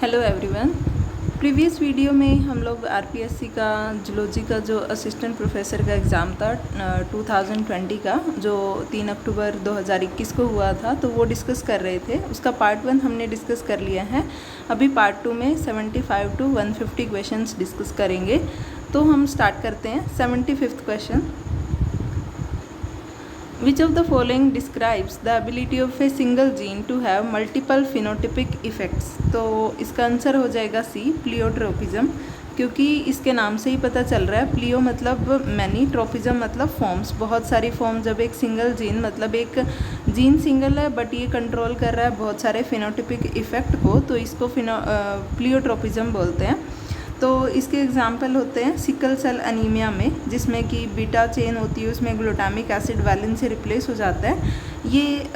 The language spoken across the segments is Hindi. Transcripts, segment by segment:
Hello everyone. प्रीवियस वीडियो में हम लोग आरपीएससी का जूलॉजी का जो असिस्टेंट प्रोफेसर का एग्ज़ाम था 2020 का, जो 3 अक्टूबर 2021 को हुआ था, तो वो डिस्कस कर रहे थे। उसका पार्ट 1 हमने डिस्कस कर लिया है। अभी पार्ट 2 में 75 to 150 क्वेश्चंस डिस्कस करेंगे। तो हम स्टार्ट करते हैं। 75th question, Which of the following describes the ability of a single gene to have multiple phenotypic effects? तो इसका आंसर हो जाएगा सी, प्लियोट्रोपिज्म, क्योंकि इसके नाम से ही पता चल रहा है। प्लियो मतलब मैनी, ट्रोपिज्म मतलब फॉर्म्स, बहुत सारी फॉर्म। जब एक सिंगल जीन मतलब एक जीन सिंगल है बट ये कंट्रोल कर रहा है बहुत सारे फिनोटिपिक इफेक्ट को, तो इसको प्लियोट्रोपिज्म बोलते हैं। तो इसके एग्जाम्पल होते हैं सिकल सेल अनीमिया में, जिसमें कि बीटा चेन होती है, उसमें ग्लूटामिक एसिड वैलिन से रिप्लेस हो जाता है। ये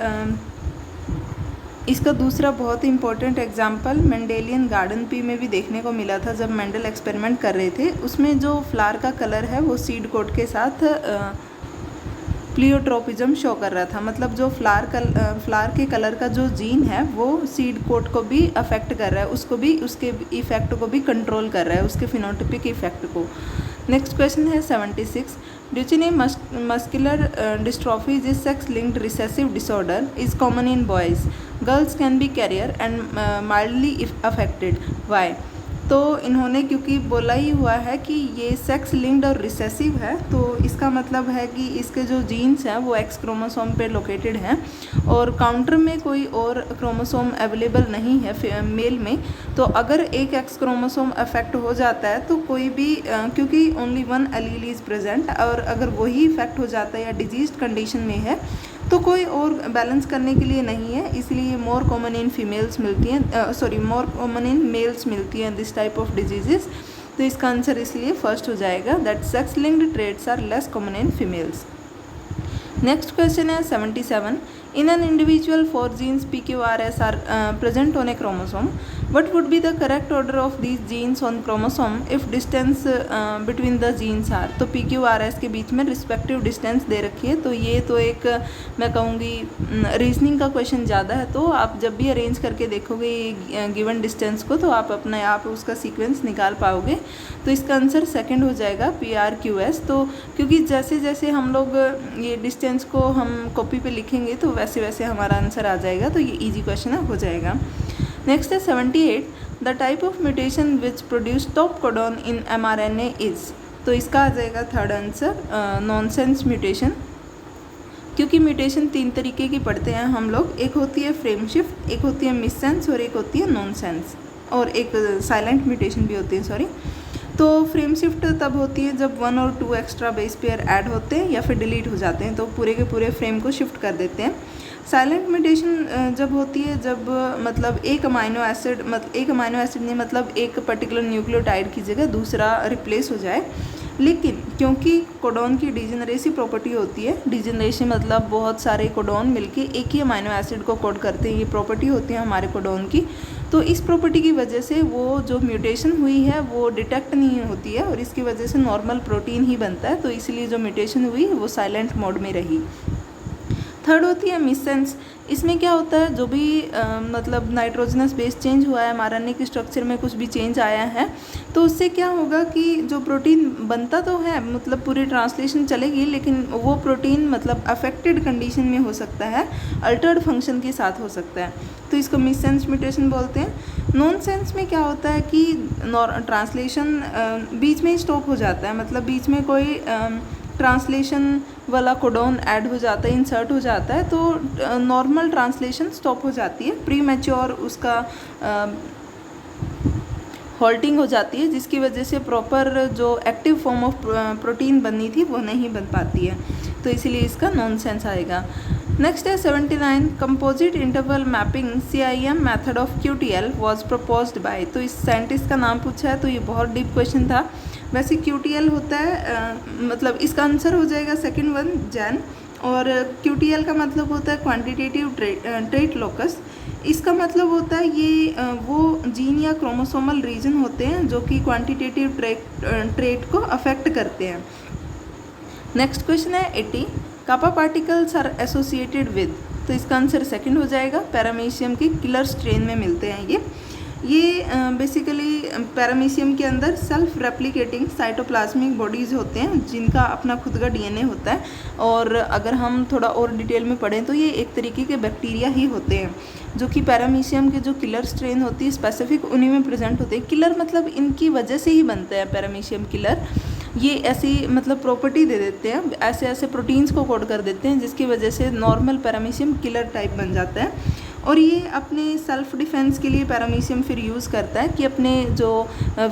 इसका दूसरा बहुत ही important example Mendelian garden pea में भी देखने को मिला था। जब मेंडल एक्सपेरिमेंट कर रहे थे, उसमें जो फ्लावर का कलर है वो सीड कोट के साथ प्लियोट्रोपिज्म शो कर रहा था। मतलब जो फ्लावर के कलर का जो जीन है वो सीड कोट को भी अफेक्ट कर रहा है, उसको भी, उसके इफेक्ट को भी कंट्रोल कर रहा है, उसके फिनोटिपिक इफेक्ट को। नेक्स्ट क्वेश्चन है 76, Duchenne muscular dystrophy is sex linked recessive disorder, is common in boys, girls can be carrier and mildly affected, why? तो इन्होंने क्योंकि बोला ही हुआ है कि ये सेक्स लिंक्ड और रिसेसिव है, तो इसका मतलब है कि इसके जो जीन्स हैं वो एक्स क्रोमोसोम पे लोकेटेड हैं और काउंटर में कोई और क्रोमोसोम अवेलेबल नहीं है मेल में। तो अगर एक एक्स क्रोमोसोम अफेक्ट हो जाता है तो कोई भी, क्योंकि only one allele is present, और अगर वही इफेक्ट हो जाता है या डिजीज कंडीशन में है तो कोई और बैलेंस करने के लिए नहीं है, इसलिए मोर कॉमन इन फीमेल्स मिलती हैं, मोर कॉमन इन मेल्स मिलती हैं दिस टाइप ऑफ डिजीजेस। तो इसका आंसर इसलिए फर्स्ट हो जाएगा, that sex linked traits are less common in females. Next question है 77, in an individual 4 genes PQRS are present on a chromosome. What would be the correct order of these genes on chromosome if distance between the genes are? तो PQRS के बीच में रिस्पेक्टिव डिस्टेंस दे रखी है। तो ये तो एक, मैं कहूँगी, रीजनिंग का क्वेश्चन ज़्यादा है। तो आप जब भी अरेंज करके देखोगे ये गिवन डिस्टेंस को, तो आप अपने आप उसका सीक्वेंस निकाल पाओगे। तो इसका आंसर सेकंड हो जाएगा, PRQS। तो क्योंकि जैसे जैसे हम लोग ये डिस्टेंस को हम कॉपी पे लिखेंगे तो वैसे वैसे हमारा आंसर आ जाएगा। तो ये इजी क्वेश्चन हो जाएगा। नेक्स्ट है 78, the type of mutation which produce top codon in mRNA is. तो इसका आ जाएगा थर्ड आंसर, नॉनसेंस म्यूटेशन। क्योंकि म्यूटेशन 3 तरीके की पढ़ते हैं हम लोग, एक होती है फ्रेम शिफ्ट, एक होती है मिससेंस और एक होती है नॉनसेंस, और एक साइलेंट म्यूटेशन भी होती है, सॉरी। तो फ्रेम शिफ्ट तब होती है जब 1 और 2 एक्स्ट्रा बेस पेयर ऐड होते हैं या फिर डिलीट हो जाते हैं, तो पूरे के पूरे फ्रेम को शिफ्ट कर देते हैं। साइलेंट म्यूटेशन जब होती है जब मतलब एक अमाइनो एसिड नहीं, मतलब एक पर्टिकुलर न्यूक्लियोटाइड की जगह दूसरा रिप्लेस हो जाए। लेकिन क्योंकि कोडॉन की डिजेनरेसी प्रॉपर्टी होती है, डिजेनरेशन मतलब बहुत सारे कोडॉन मिलके एक ही अमाइनो एसिड को कोड करते हैं, ये प्रॉपर्टी होती है हमारे कोडॉन की। तो इस प्रॉपर्टी की वजह से वो जो म्यूटेशन हुई है वो डिटेक्ट नहीं होती है और इसकी वजह से नॉर्मल प्रोटीन ही बनता है। तो इसलिए जो म्यूटेशन हुई वो साइलेंट मोड में रही। थर्ड होती है मिससेंस। इसमें क्या होता है, जो भी मतलब नाइट्रोजनस बेस चेंज हुआ है, mRNA के स्ट्रक्चर में कुछ भी चेंज आया है, तो उससे क्या होगा कि जो प्रोटीन बनता तो है, मतलब पूरी ट्रांसलेशन चलेगी, लेकिन वो प्रोटीन मतलब अफेक्टेड कंडीशन में हो सकता है, अल्टर्ड फंक्शन के साथ हो सकता है। तो इसको मिससेंस म्यूटेशन बोलते हैं। नॉनसेंस में क्या होता है कि ट्रांसलेशन बीच में ही स्टॉप हो जाता है, मतलब बीच में कोई ट्रांसलेशन वाला कोडॉन ऐड हो जाता है, इंसर्ट हो जाता है, तो नॉर्मल ट्रांसलेशन स्टॉप हो जाती है, प्री मैच्योर उसका हॉल्टिंग हो जाती है, जिसकी वजह से प्रॉपर जो एक्टिव फॉर्म ऑफ प्रोटीन बननी थी वो नहीं बन पाती है। तो इसीलिए इसका नॉनसेंस आएगा। नेक्स्ट है 79, composite interval mapping CIM method of QTL was proposed by. तो इस साइंटिस्ट का नाम पूछा है, तो ये बहुत डीप क्वेश्चन था। वैसे QTL होता है मतलब इसका आंसर हो जाएगा सेकंड वन, जैन। और QTL का मतलब होता है क्वांटिटेटिव ट्रेट लोकस। इसका मतलब होता है ये वो जीन या क्रोमोसोमल रीजन होते हैं जो कि क्वांटिटेटिव ट्रेट को अफेक्ट करते हैं। नेक्स्ट क्वेश्चन है 80, कापा पार्टिकल्स आर एसोसिएटेड विद। तो इसका आंसर सेकंड हो जाएगा, पैरामीशियम की किलर स्ट्रेन में मिलते हैं ये। ये बेसिकली पैरामीशियम के अंदर सेल्फ रेप्लिकेटिंग साइटोप्लाज्मिक बॉडीज़ होते हैं जिनका अपना खुद का डीएनए होता है। और अगर हम थोड़ा और डिटेल में पढ़ें तो ये एक तरीके के बैक्टीरिया ही होते हैं जो कि पैरामीशियम के जो किलर स्ट्रेन होती है स्पेसिफिक उन्हीं में प्रेजेंट होते हैं। किलर मतलब इनकी वजह से ही बनता है पैरामीशियम किलर। ये ऐसी मतलब प्रॉपर्टी दे देते हैं, ऐसे ऐसे प्रोटीन्स को कोड कर देते हैं जिसकी वजह से नॉर्मल पैरामीशियम किलर टाइप बन जाता है। और ये अपने सेल्फ डिफेंस के लिए पैरामीशियम फिर यूज़ करता है कि अपने जो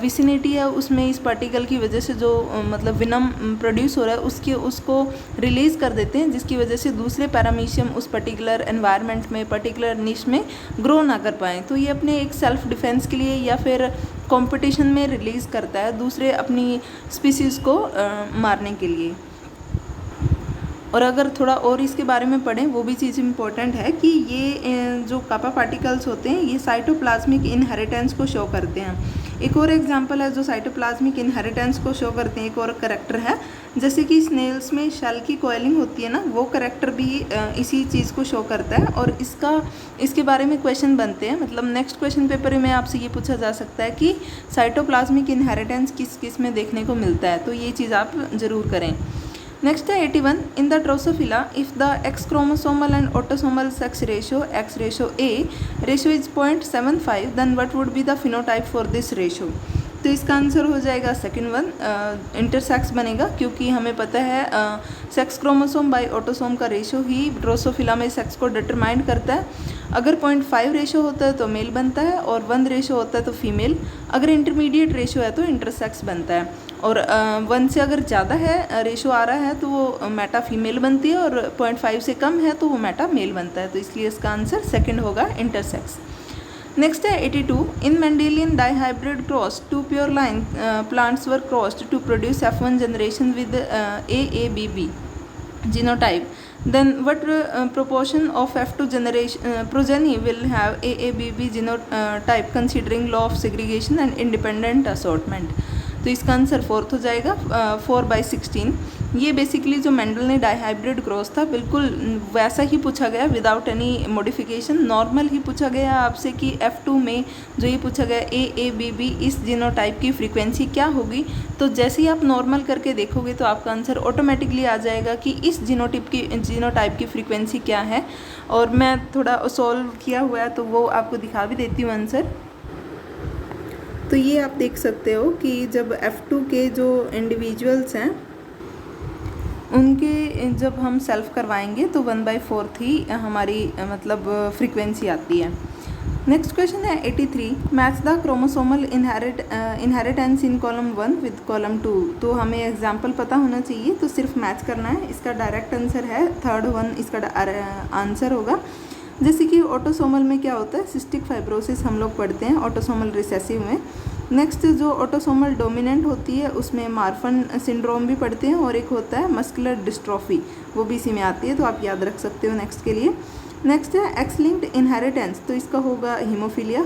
विसिनिटी है उसमें इस पार्टिकल की वजह से जो मतलब विनम प्रोड्यूस हो रहा है उसको रिलीज़ कर देते हैं, जिसकी वजह से दूसरे पैरामीशियम उस पर्टिकुलर एनवायरनमेंट में पर्टिकुलर निश में ग्रो ना कर पाएँ। तो ये अपने एक सेल्फ डिफेंस के लिए या फिर कंपटीशन में रिलीज़ करता है दूसरे अपनी स्पीसीज़ को मारने के लिए। और अगर थोड़ा और इसके बारे में पढ़ें वो भी चीज़ इम्पोर्टेंट है कि ये जो कापा पार्टिकल्स होते हैं ये साइटोप्लाज्मिक इनहेरिटेंस को शो करते हैं। एक और एग्जांपल है जो साइटोप्लाज्मिक इनहेरिटेंस को शो करते हैं, एक और करैक्टर है जैसे कि स्नेल्स में शेल की कोयलिंग होती है ना, वो करैक्टर भी इसी चीज़ को शो करता है। और इसके बारे में क्वेश्चन बनते हैं, मतलब नेक्स्ट क्वेश्चन पेपर में आपसे ये पूछा जा सकता है कि साइटोप्लाज्मिक इनहेरिटेंस किस किस में देखने को मिलता है, तो ये चीज़ आप ज़रूर करें। नेक्स्ट है 81, in the drosophila if the X chromosomal and autosomal sex ratio X ratio A ratio is 0.75 then what would be the phenotype for this ratio. तो इसका आंसर हो जाएगा सेकंड वन, इंटरसेक्स बनेगा, क्योंकि हमें पता है सेक्स क्रोमोसोम बाय ऑटोसोम का रेशियो ही ड्रोसोफिला में सेक्स को डिटरमाइन करता है। अगर 0.5 रेशियो होता है तो मेल बनता है और 1 रेशियो होता है तो फीमेल। अगर इंटरमीडिएट रेशियो है तो इंटरसेक्स बनता है। और 1 से अगर ज़्यादा है रेशियो आ रहा है तो वो मेटा फीमेल बनती है और 0.5 से कम है तो वो मेटा मेल बनता है। तो इसलिए इसका आंसर सेकंड होगा, इंटरसेक्स। नेक्स्ट है 82, in Mendelian dihybrid cross 2 pure line plants were crossed to produce F1 generation with AABB genotype, then what proportion of F2 generation progeny will have AABB genotype considering law of segregation and independent assortment। तो इसका आंसर फोर्थ हो जाएगा, 4/16। ये बेसिकली जो मेंडल ने डाइहाइब्रिड क्रॉस था बिल्कुल वैसा ही पूछा गया विदाउट एनी मॉडिफिकेशन, नॉर्मल ही पूछा गया आपसे कि F2 में जो ये पूछा गया AABB इस जीनोटाइप की फ्रीक्वेंसी क्या होगी। तो जैसे ही आप नॉर्मल करके देखोगे तो आपका आंसर ऑटोमेटिकली आ जाएगा कि इस जीनोटाइप की फ्रीक्वेंसी क्या है। और मैं थोड़ा सॉल्व किया हुआ है तो वो आपको दिखा भी देती हूँ आंसर। तो ये आप देख सकते हो कि जब F2 के जो इंडिविजुअल्स हैं उनके जब हम सेल्फ करवाएंगे तो 1/4 ही हमारी मतलब फ्रीक्वेंसी आती है। नेक्स्ट क्वेश्चन है 83, match the chromosomal inheritance in column 1 with column 2। तो हमें एग्जाम्पल पता होना चाहिए तो सिर्फ मैच करना है। इसका डायरेक्ट आंसर है थर्ड वन, इसका आंसर होगा। जैसे कि ऑटोसोमल में क्या होता है, सिस्टिक फाइब्रोसिस हम लोग पढ़ते हैं ऑटोसोमल रिसेसिव में। नेक्स्ट जो ऑटोसोमल डोमिनेंट होती है उसमें मार्फन सिंड्रोम भी पढ़ते हैं और एक होता है मस्कुलर डिस्ट्रॉफी, वो भी इसी में आती है, तो आप याद रख सकते हो नेक्स्ट के लिए। नेक्स्ट है एक्स लिंक्ड इनहेरिटेंस, तो इसका होगा हीमोफीलिया,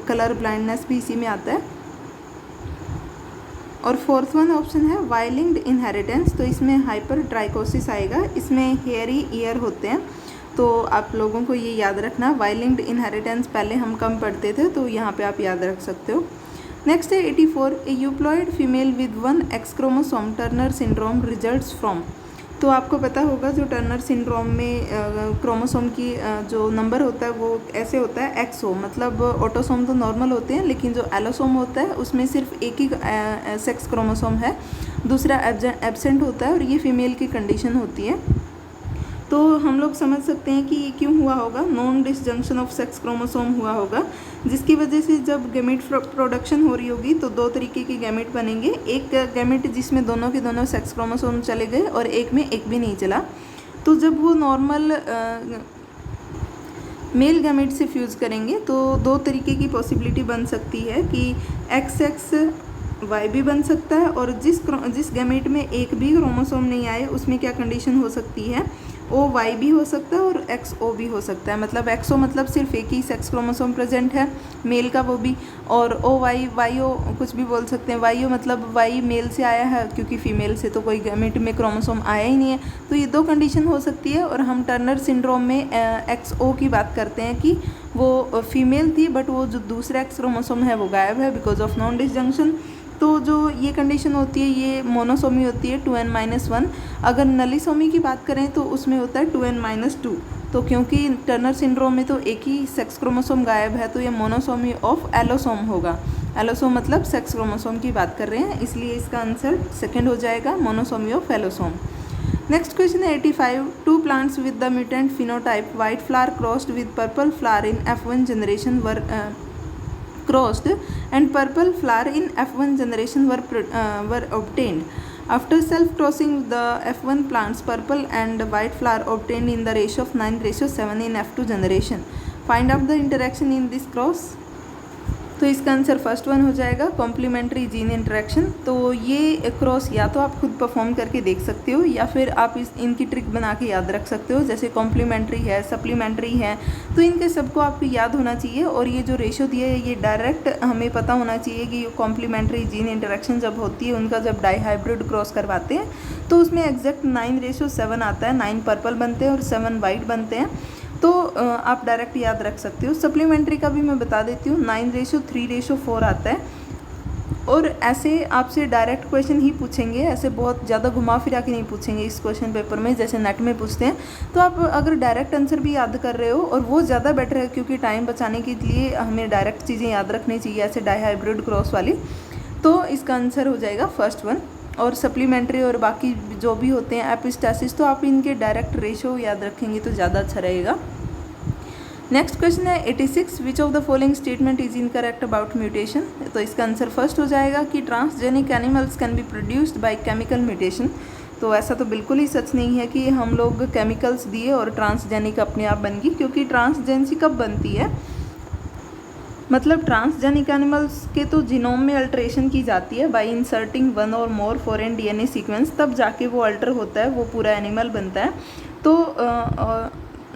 कलर ब्लाइंडनेस भी इसी में आता है। और फोर्थ वन ऑप्शन है वाई लिंक्ड इनहेरिटेंस, तो इसमें हाइपर ट्राइकोसिस आएगा, इसमें हेयरी ईयर होते हैं। तो आप लोगों को ये याद रखना, वाई लिंक्ड इनहेरिटेंस पहले हम कम पढ़ते थे तो यहाँ पे आप याद रख सकते हो। नेक्स्ट है 84, a euploid female with 1 X chromosome Turner syndrome results from. तो आपको पता होगा जो टर्नर सिंड्रोम में क्रोमोसोम की जो नंबर होता है वो ऐसे होता है एक्सो, मतलब ऑटोसोम तो नॉर्मल होते हैं लेकिन जो एलोसोम होता है उसमें सिर्फ एक ही सेक्स क्रोमोसोम है, दूसरा एब्सेंट होता है और ये फीमेल की कंडीशन होती है। तो हम लोग समझ सकते हैं कि ये क्यों हुआ होगा, non disjunction of sex chromosome हुआ होगा, जिसकी वजह से जब गैमेट प्रोडक्शन हो रही होगी तो 2 तरीके के गैमेट बनेंगे। एक गैमेट जिसमें दोनों के दोनों सेक्स क्रोमोसोम चले गए और एक में एक भी नहीं चला। तो जब वो नॉर्मल मेल गैमेट से फ्यूज़ करेंगे तो 2 तरीके की पॉसिबिलिटी बन सकती है कि XXY भी बन सकता है, और जिस गैमेट में एक भी क्रोमोसोम नहीं आए उसमें क्या कंडीशन हो सकती है, OY भी हो सकता है और XO भी हो सकता है। मतलब XO मतलब सिर्फ एक ही सेक्स क्रोमोसोम प्रेजेंट है मेल का, वो भी, और OY YO कुछ भी बोल सकते हैं। YO मतलब Y मेल से आया है क्योंकि फीमेल से तो कोई गैमेट में क्रोमोसोम आया ही नहीं है। तो ये 2 कंडीशन हो सकती है। और हम टर्नर सिंड्रोम में XO की बात करते हैं कि वो फीमेल थी, बट वो जो दूसरा एक्स क्रोमोसोम है वो गायब है बिकॉज ऑफ नॉन डिसजंक्शन। तो जो ये कंडीशन होती है ये मोनोसोमी होती है 2n-1। अगर नलीसोमी की बात करें तो उसमें होता है 2n-2। तो क्योंकि टर्नर सिंड्रोम में तो एक ही सेक्स क्रोमोसोम गायब है तो ये मोनोसोमी ऑफ एलोसोम होगा। एलोसोम मतलब सेक्स क्रोमोसोम की बात कर रहे हैं, इसलिए इसका आंसर सेकंड हो जाएगा, monosomy of allosome. Next question है 85। 2 plants with the mutant phenotype white flower crossed with purple flower in F1 generation were crossed and purple flower in F1 generation were obtained. After self-crossing, the F1 plants purple and white flower obtained in the ratio of 9:7 in F2 generation. Find out the interaction in this cross. तो इसका आंसर फर्स्ट वन हो जाएगा, कॉम्प्लीमेंट्री जीन इंटरेक्शन। तो ये क्रॉस या तो आप खुद परफॉर्म करके देख सकते हो या फिर आप इनकी ट्रिक बना के याद रख सकते हो, जैसे कॉम्प्लीमेंट्री है, सप्लीमेंट्री है, तो इनके सबको आपको याद होना चाहिए। और ये जो रेशो दिया है ये डायरेक्ट हमें पता होना चाहिए कि कॉम्प्लीमेंट्री जीन इंटरेक्शन जब होती है, उनका जब डाईहाइब्रिड क्रॉस करवाते हैं तो उसमें एग्जैक्ट 9:7 आता है। 9 पर्पल बनते हैं और 7 वाइट बनते हैं, तो आप डायरेक्ट याद रख सकते हो। सप्लीमेंट्री का भी मैं बता देती हूँ, 9:3:4 आता है। और ऐसे आपसे डायरेक्ट क्वेश्चन ही पूछेंगे, ऐसे बहुत ज़्यादा घुमा फिरा के नहीं पूछेंगे इस क्वेश्चन पेपर में, जैसे नेट में पूछते हैं। तो आप अगर डायरेक्ट आंसर भी याद कर रहे हो, और वो ज़्यादा बेटर है क्योंकि टाइम बचाने के लिए हमें डायरेक्ट चीज़ें याद रखनी चाहिए, ऐसे डाईहाइब्रिड क्रॉस वाली। तो इसका आंसर हो जाएगा फर्स्ट वन। और सप्लीमेंट्री और बाकी जो भी होते हैं एपिस्टासिस, तो आप इनके डायरेक्ट रेशो याद रखेंगे तो ज़्यादा अच्छा रहेगा। नेक्स्ट क्वेश्चन है 86। विच of the following statement is incorrect about mutation. तो इसका आंसर फर्स्ट हो जाएगा कि transgenic animals can be produced by chemical mutation. तो ऐसा तो बिल्कुल ही सच नहीं है कि हम लोग केमिकल्स दिए और ट्रांसजेनिक अपने आप बन गई, क्योंकि ट्रांसजेंसी कब बनती है, मतलब ट्रांसजेनिक एनिमल्स के तो जीनोम में अल्टरेशन की जाती है बाय इंसर्टिंग 1 और मोर फॉरेन डीएनए सीक्वेंस, तब जाके वो अल्टर होता है, वो पूरा एनिमल बनता है। तो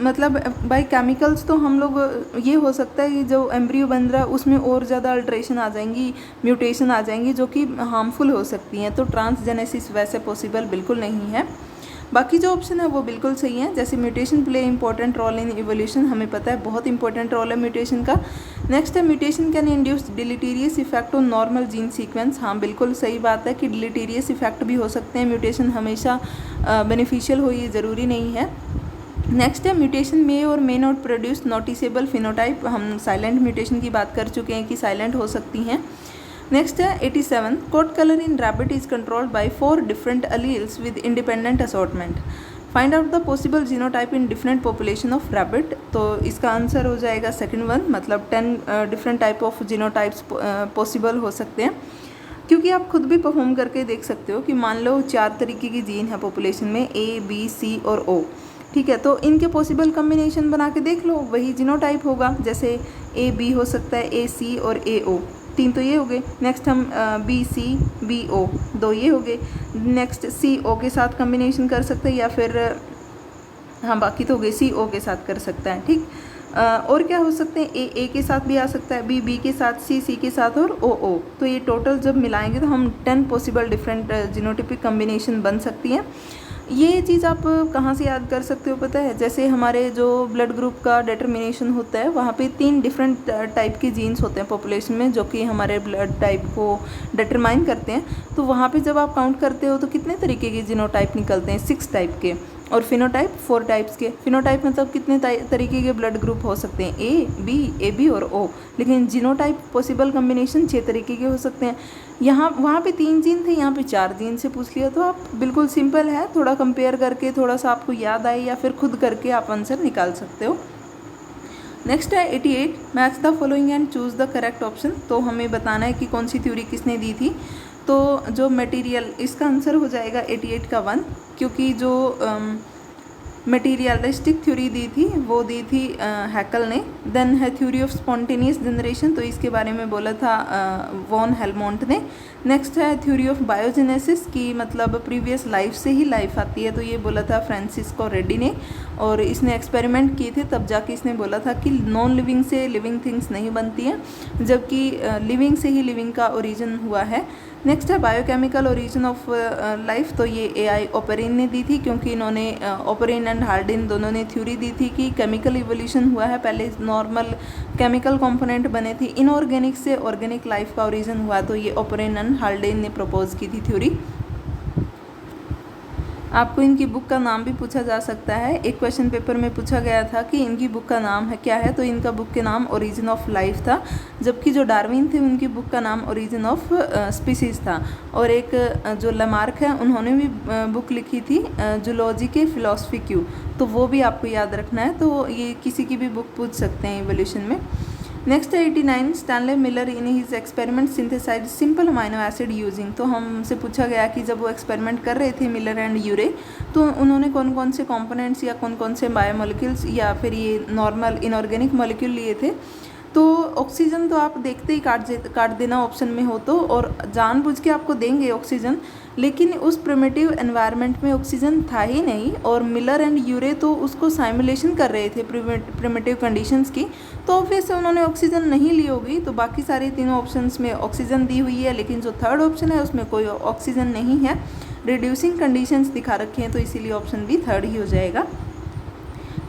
मतलब बाय केमिकल्स तो हम लोग ये हो सकता है कि जो एम्ब्रियो बन रहा है उसमें और ज़्यादा अल्ट्रेशन आ जाएंगी, म्यूटेशन आ जाएंगी जो कि हार्मफुल हो सकती हैं। तो ट्रांसजेनेसिस वैसे पॉसिबल बिल्कुल नहीं है। बाकी जो ऑप्शन है वो बिल्कुल सही है, जैसे mutation play important role in evolution, हमें पता है बहुत इंपॉर्टेंट रोल है म्यूटेशन का। नेक्स्ट है mutation can induce deleterious effect on normal gene sequence. हाँ बिल्कुल सही बात है कि डिलीटीरियस इफेक्ट भी हो सकते हैं, म्यूटेशन हमेशा बेनिफिशियल हो ये ज़रूरी नहीं है। नेक्स्ट है म्यूटेशन मे और may not produce noticeable phenotype. हम साइलेंट म्यूटेशन की बात कर चुके हैं कि साइलेंट हो सकती हैं। नेक्स्ट है 87। Coat colour in rabbit is controlled by 4 different alleles with independent assortment. Find out the possible genotype in different population of rabbit. तो इसका आंसर हो जाएगा सेकंड वन, मतलब 10 different type of genotypes possible हो सकते हैं। क्योंकि आप खुद भी परफॉर्म करके देख सकते हो कि मान लो 4 तरीके की जीन है पॉपुलेशन में, A, B, C और O, ठीक है। तो इनके पॉसिबल कम्बिनेशन बना के देख लो, वही जीनोटाइप होगा। जैसे A-B हो सकता है, A-C और A-O, 3 तो ये हो गए। नेक्स्ट हम B-C-B-O, 2 ये हो गए। नेक्स्ट C-O के साथ कम्बिनेशन कर सकते हैं, या फिर हाँ बाकी तो हो गए, C-O के साथ कर सकता है, ठीक। और क्या हो सकते हैं, A के साथ भी आ सकता है, B के साथ, C के साथ और O। तो ये टोटल जब मिलाएंगे तो हम 10 पॉसिबल डिफरेंट जीनोटिपिक कम्बिनेशन बन सकती हैं। ये चीज़ आप कहाँ से याद कर सकते हो पता है, जैसे हमारे जो ब्लड ग्रुप का डिटर्मिनेशन होता है वहाँ पे 3 डिफरेंट टाइप के जीन्स होते हैं पॉपुलेशन में, जो कि हमारे ब्लड टाइप को डिटरमाइन करते हैं। तो वहाँ पे जब आप काउंट करते हो तो कितने तरीके के जीनोटाइप निकलते हैं, 6 टाइप के, और फिनोटाइप 4 टाइप्स के। फिनोटाइप मतलब कितने तरीके के ब्लड ग्रुप हो सकते हैं, A-B और O, लेकिन जीनोटाइप पॉसिबल कम्बिनेशन 6 तरीके के हो सकते हैं। यहाँ वहाँ पे 3 जीन थे, यहाँ पे 4 जीन से पूछ लिया, तो आप बिल्कुल सिंपल है, थोड़ा कंपेयर करके थोड़ा सा आपको याद आए या फिर खुद करके आप आंसर निकाल सकते हो। नेक्स्ट है 88। Match the following and choose the correct option. तो हमें बताना है कि कौन सी थ्योरी किसने दी थी। तो जो मटेरियल, इसका आंसर हो जाएगा 88 का 1, क्योंकि जो मटीरियलिस्टिक थ्योरी दी थी वो दी थी हैकल ने। देन है थ्योरी ऑफ स्पॉन्टेनियस जनरेशन, तो इसके बारे में बोला था वॉन हेलमोंट ने। नेक्स्ट है थ्योरी ऑफ बायोजेनेसिस की मतलब प्रीवियस लाइफ से ही लाइफ आती है, तो ये बोला था फ्रांसिस्को रेड्डी ने, और इसने एक्सपेरिमेंट किए थे तब जाके इसने बोला था कि नॉन लिविंग से लिविंग थिंग्स नहीं बनती हैं, जबकि लिविंग से ही लिविंग का ओरिजिन हुआ है। नेक्स्ट है बायोकेमिकल ओरिजिन ऑफ लाइफ, तो ये AI ओपेरिन ने दी थी, क्योंकि इन्होंने ओपेरिन एंड एंड हार्डिन दोनों ने थ्योरी दी थी कि केमिकल इवोल्यूशन हुआ है, पहले नॉर्मल केमिकल कंपोनेंट बने थे, इनऑर्गेनिक से ऑर्गेनिक लाइफ का ओरिजिन हुआ, तो ये ओपरेन एंड हार्डिन ने प्रपोज की थी थ्योरी। आपको इनकी बुक का नाम भी पूछा जा सकता है, एक क्वेश्चन पेपर में पूछा गया था कि इनकी बुक का नाम है क्या है, तो इनका बुक के नाम ओरिजिन ऑफ लाइफ था, जबकि जो डार्विन थे उनकी बुक का नाम ओरिजिन ऑफ स्पीसीज़ था। और एक जो लमार्क है उन्होंने भी बुक लिखी थी जूलॉजी के फिलॉसफी क्यू, तो वो भी आपको याद रखना है, तो ये किसी की भी बुक पूछ सकते हैं इवोल्यूशन में। नेक्स्ट है 89, Stanley Miller in his experiment synthesise simple amino acid using. तो हमसे पूछा गया कि जब वो एक्सपेरिमेंट कर रहे थे मिलर एंड यूरे, तो उन्होंने कौन कौन से कंपोनेंट्स या कौन कौन से बायोमोलिक्यूल्स या फिर ये नॉर्मल इनऑर्गेनिक मॉलिक्यूल लिए थे। तो ऑक्सीजन तो आप देखते ही काट देना ऑप्शन में हो तो, और जानबूझ के आपको देंगे ऑक्सीजन, लेकिन उस प्रिमिटिव एनवायरनमेंट में ऑक्सीजन था ही नहीं, और मिलर एंड यूरे तो उसको साइमुलेशन कर रहे थे प्रिमिटिव कंडीशंस की, तो ऑब्वियस उन्होंने ऑक्सीजन नहीं ली होगी। तो बाकी सारे तीनों ऑप्शंस में ऑक्सीजन दी हुई है, लेकिन जो थर्ड ऑप्शन है उसमें कोई ऑक्सीजन नहीं है, रिड्यूसिंग कंडीशंस दिखा रखे हैं, तो इसीलिए ऑप्शन भी थर्ड ही हो जाएगा।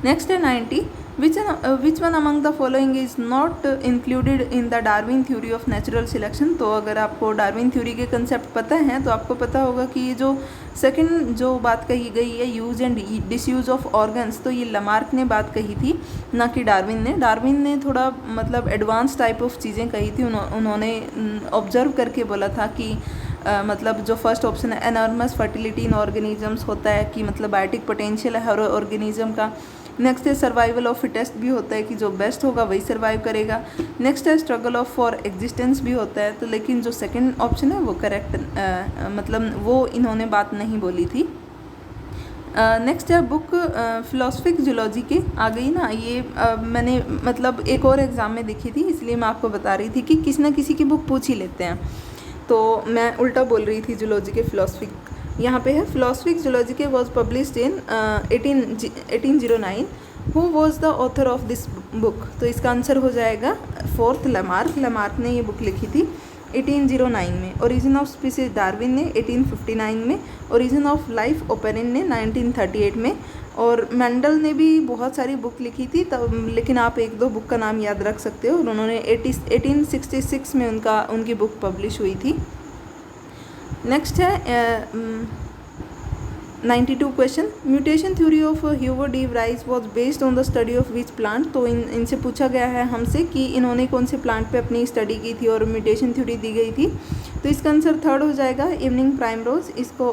नेक्स्ट है 90, which one among the following is not included in the Darwin theory of natural selection. तो अगर आपको डार्विन थ्योरी के कंसेप्ट पता हैं तो आपको पता होगा कि ये जो सेकंड जो बात कही गई है use and disuse of organs, तो ये लमार्क ने बात कही थी, ना कि डार्विन ने। डार्विन ने थोड़ा मतलब एडवांस टाइप ऑफ चीज़ें कही थी, उन्होंने ऑब्जर्व करके बोला था कि मतलब जो फर्स्ट ऑप्शन है एनॉर्मस फर्टिलिटी इन ऑर्गेनिजम्स होता है, कि मतलब बायोटिक पोटेंशियल है हर ऑर्गेनिज्म का। नेक्स्ट है सर्वाइवल ऑफ फिटेस्ट भी होता है कि जो बेस्ट होगा वही सर्वाइव करेगा। नेक्स्ट है स्ट्रगल ऑफ फॉर एग्जिस्टेंस भी होता है, तो लेकिन जो सेकंड ऑप्शन है वो करेक्ट मतलब वो इन्होंने बात नहीं बोली थी। नेक्स्ट है बुक फिलोसफिक जूलॉजी के, आ गई ना ये मैंने मतलब एक और एग्ज़ाम में देखी थी, इसलिए मैं आपको बता रही थी कि किसी न किसी की बुक पूछ ही लेते हैं, तो मैं उल्टा बोल रही थी जूलॉजी के फिलोसफिक। यहाँ पे है philosophic zoology was published in 1809, who was the author of this book. तो इसका आंसर हो जाएगा फोर्थ लमार्क। लमार्क ने ये बुक लिखी थी 1809 में। ओरिजिन ऑफ स्पीसीज डार्विन ने 1859 में, ओरिजिन ऑफ लाइफ ओपेरिन ने 1938 में, और मेंडल ने भी बहुत सारी बुक लिखी थी तब, लेकिन आप एक दो बुक का नाम याद रख सकते हो। और उन्होंने 1866 में उनकी बुक पब्लिश हुई थी। नेक्स्ट है 92 question, mutation theory of Hugo de Vries was based on the study of which plant. तो इनसे पूछा गया है हमसे कि इन्होंने कौन से प्लांट पे अपनी स्टडी की थी और म्यूटेशन थ्योरी दी गई थी। तो इसका आंसर थर्ड हो जाएगा इवनिंग प्राइम रोज। इसको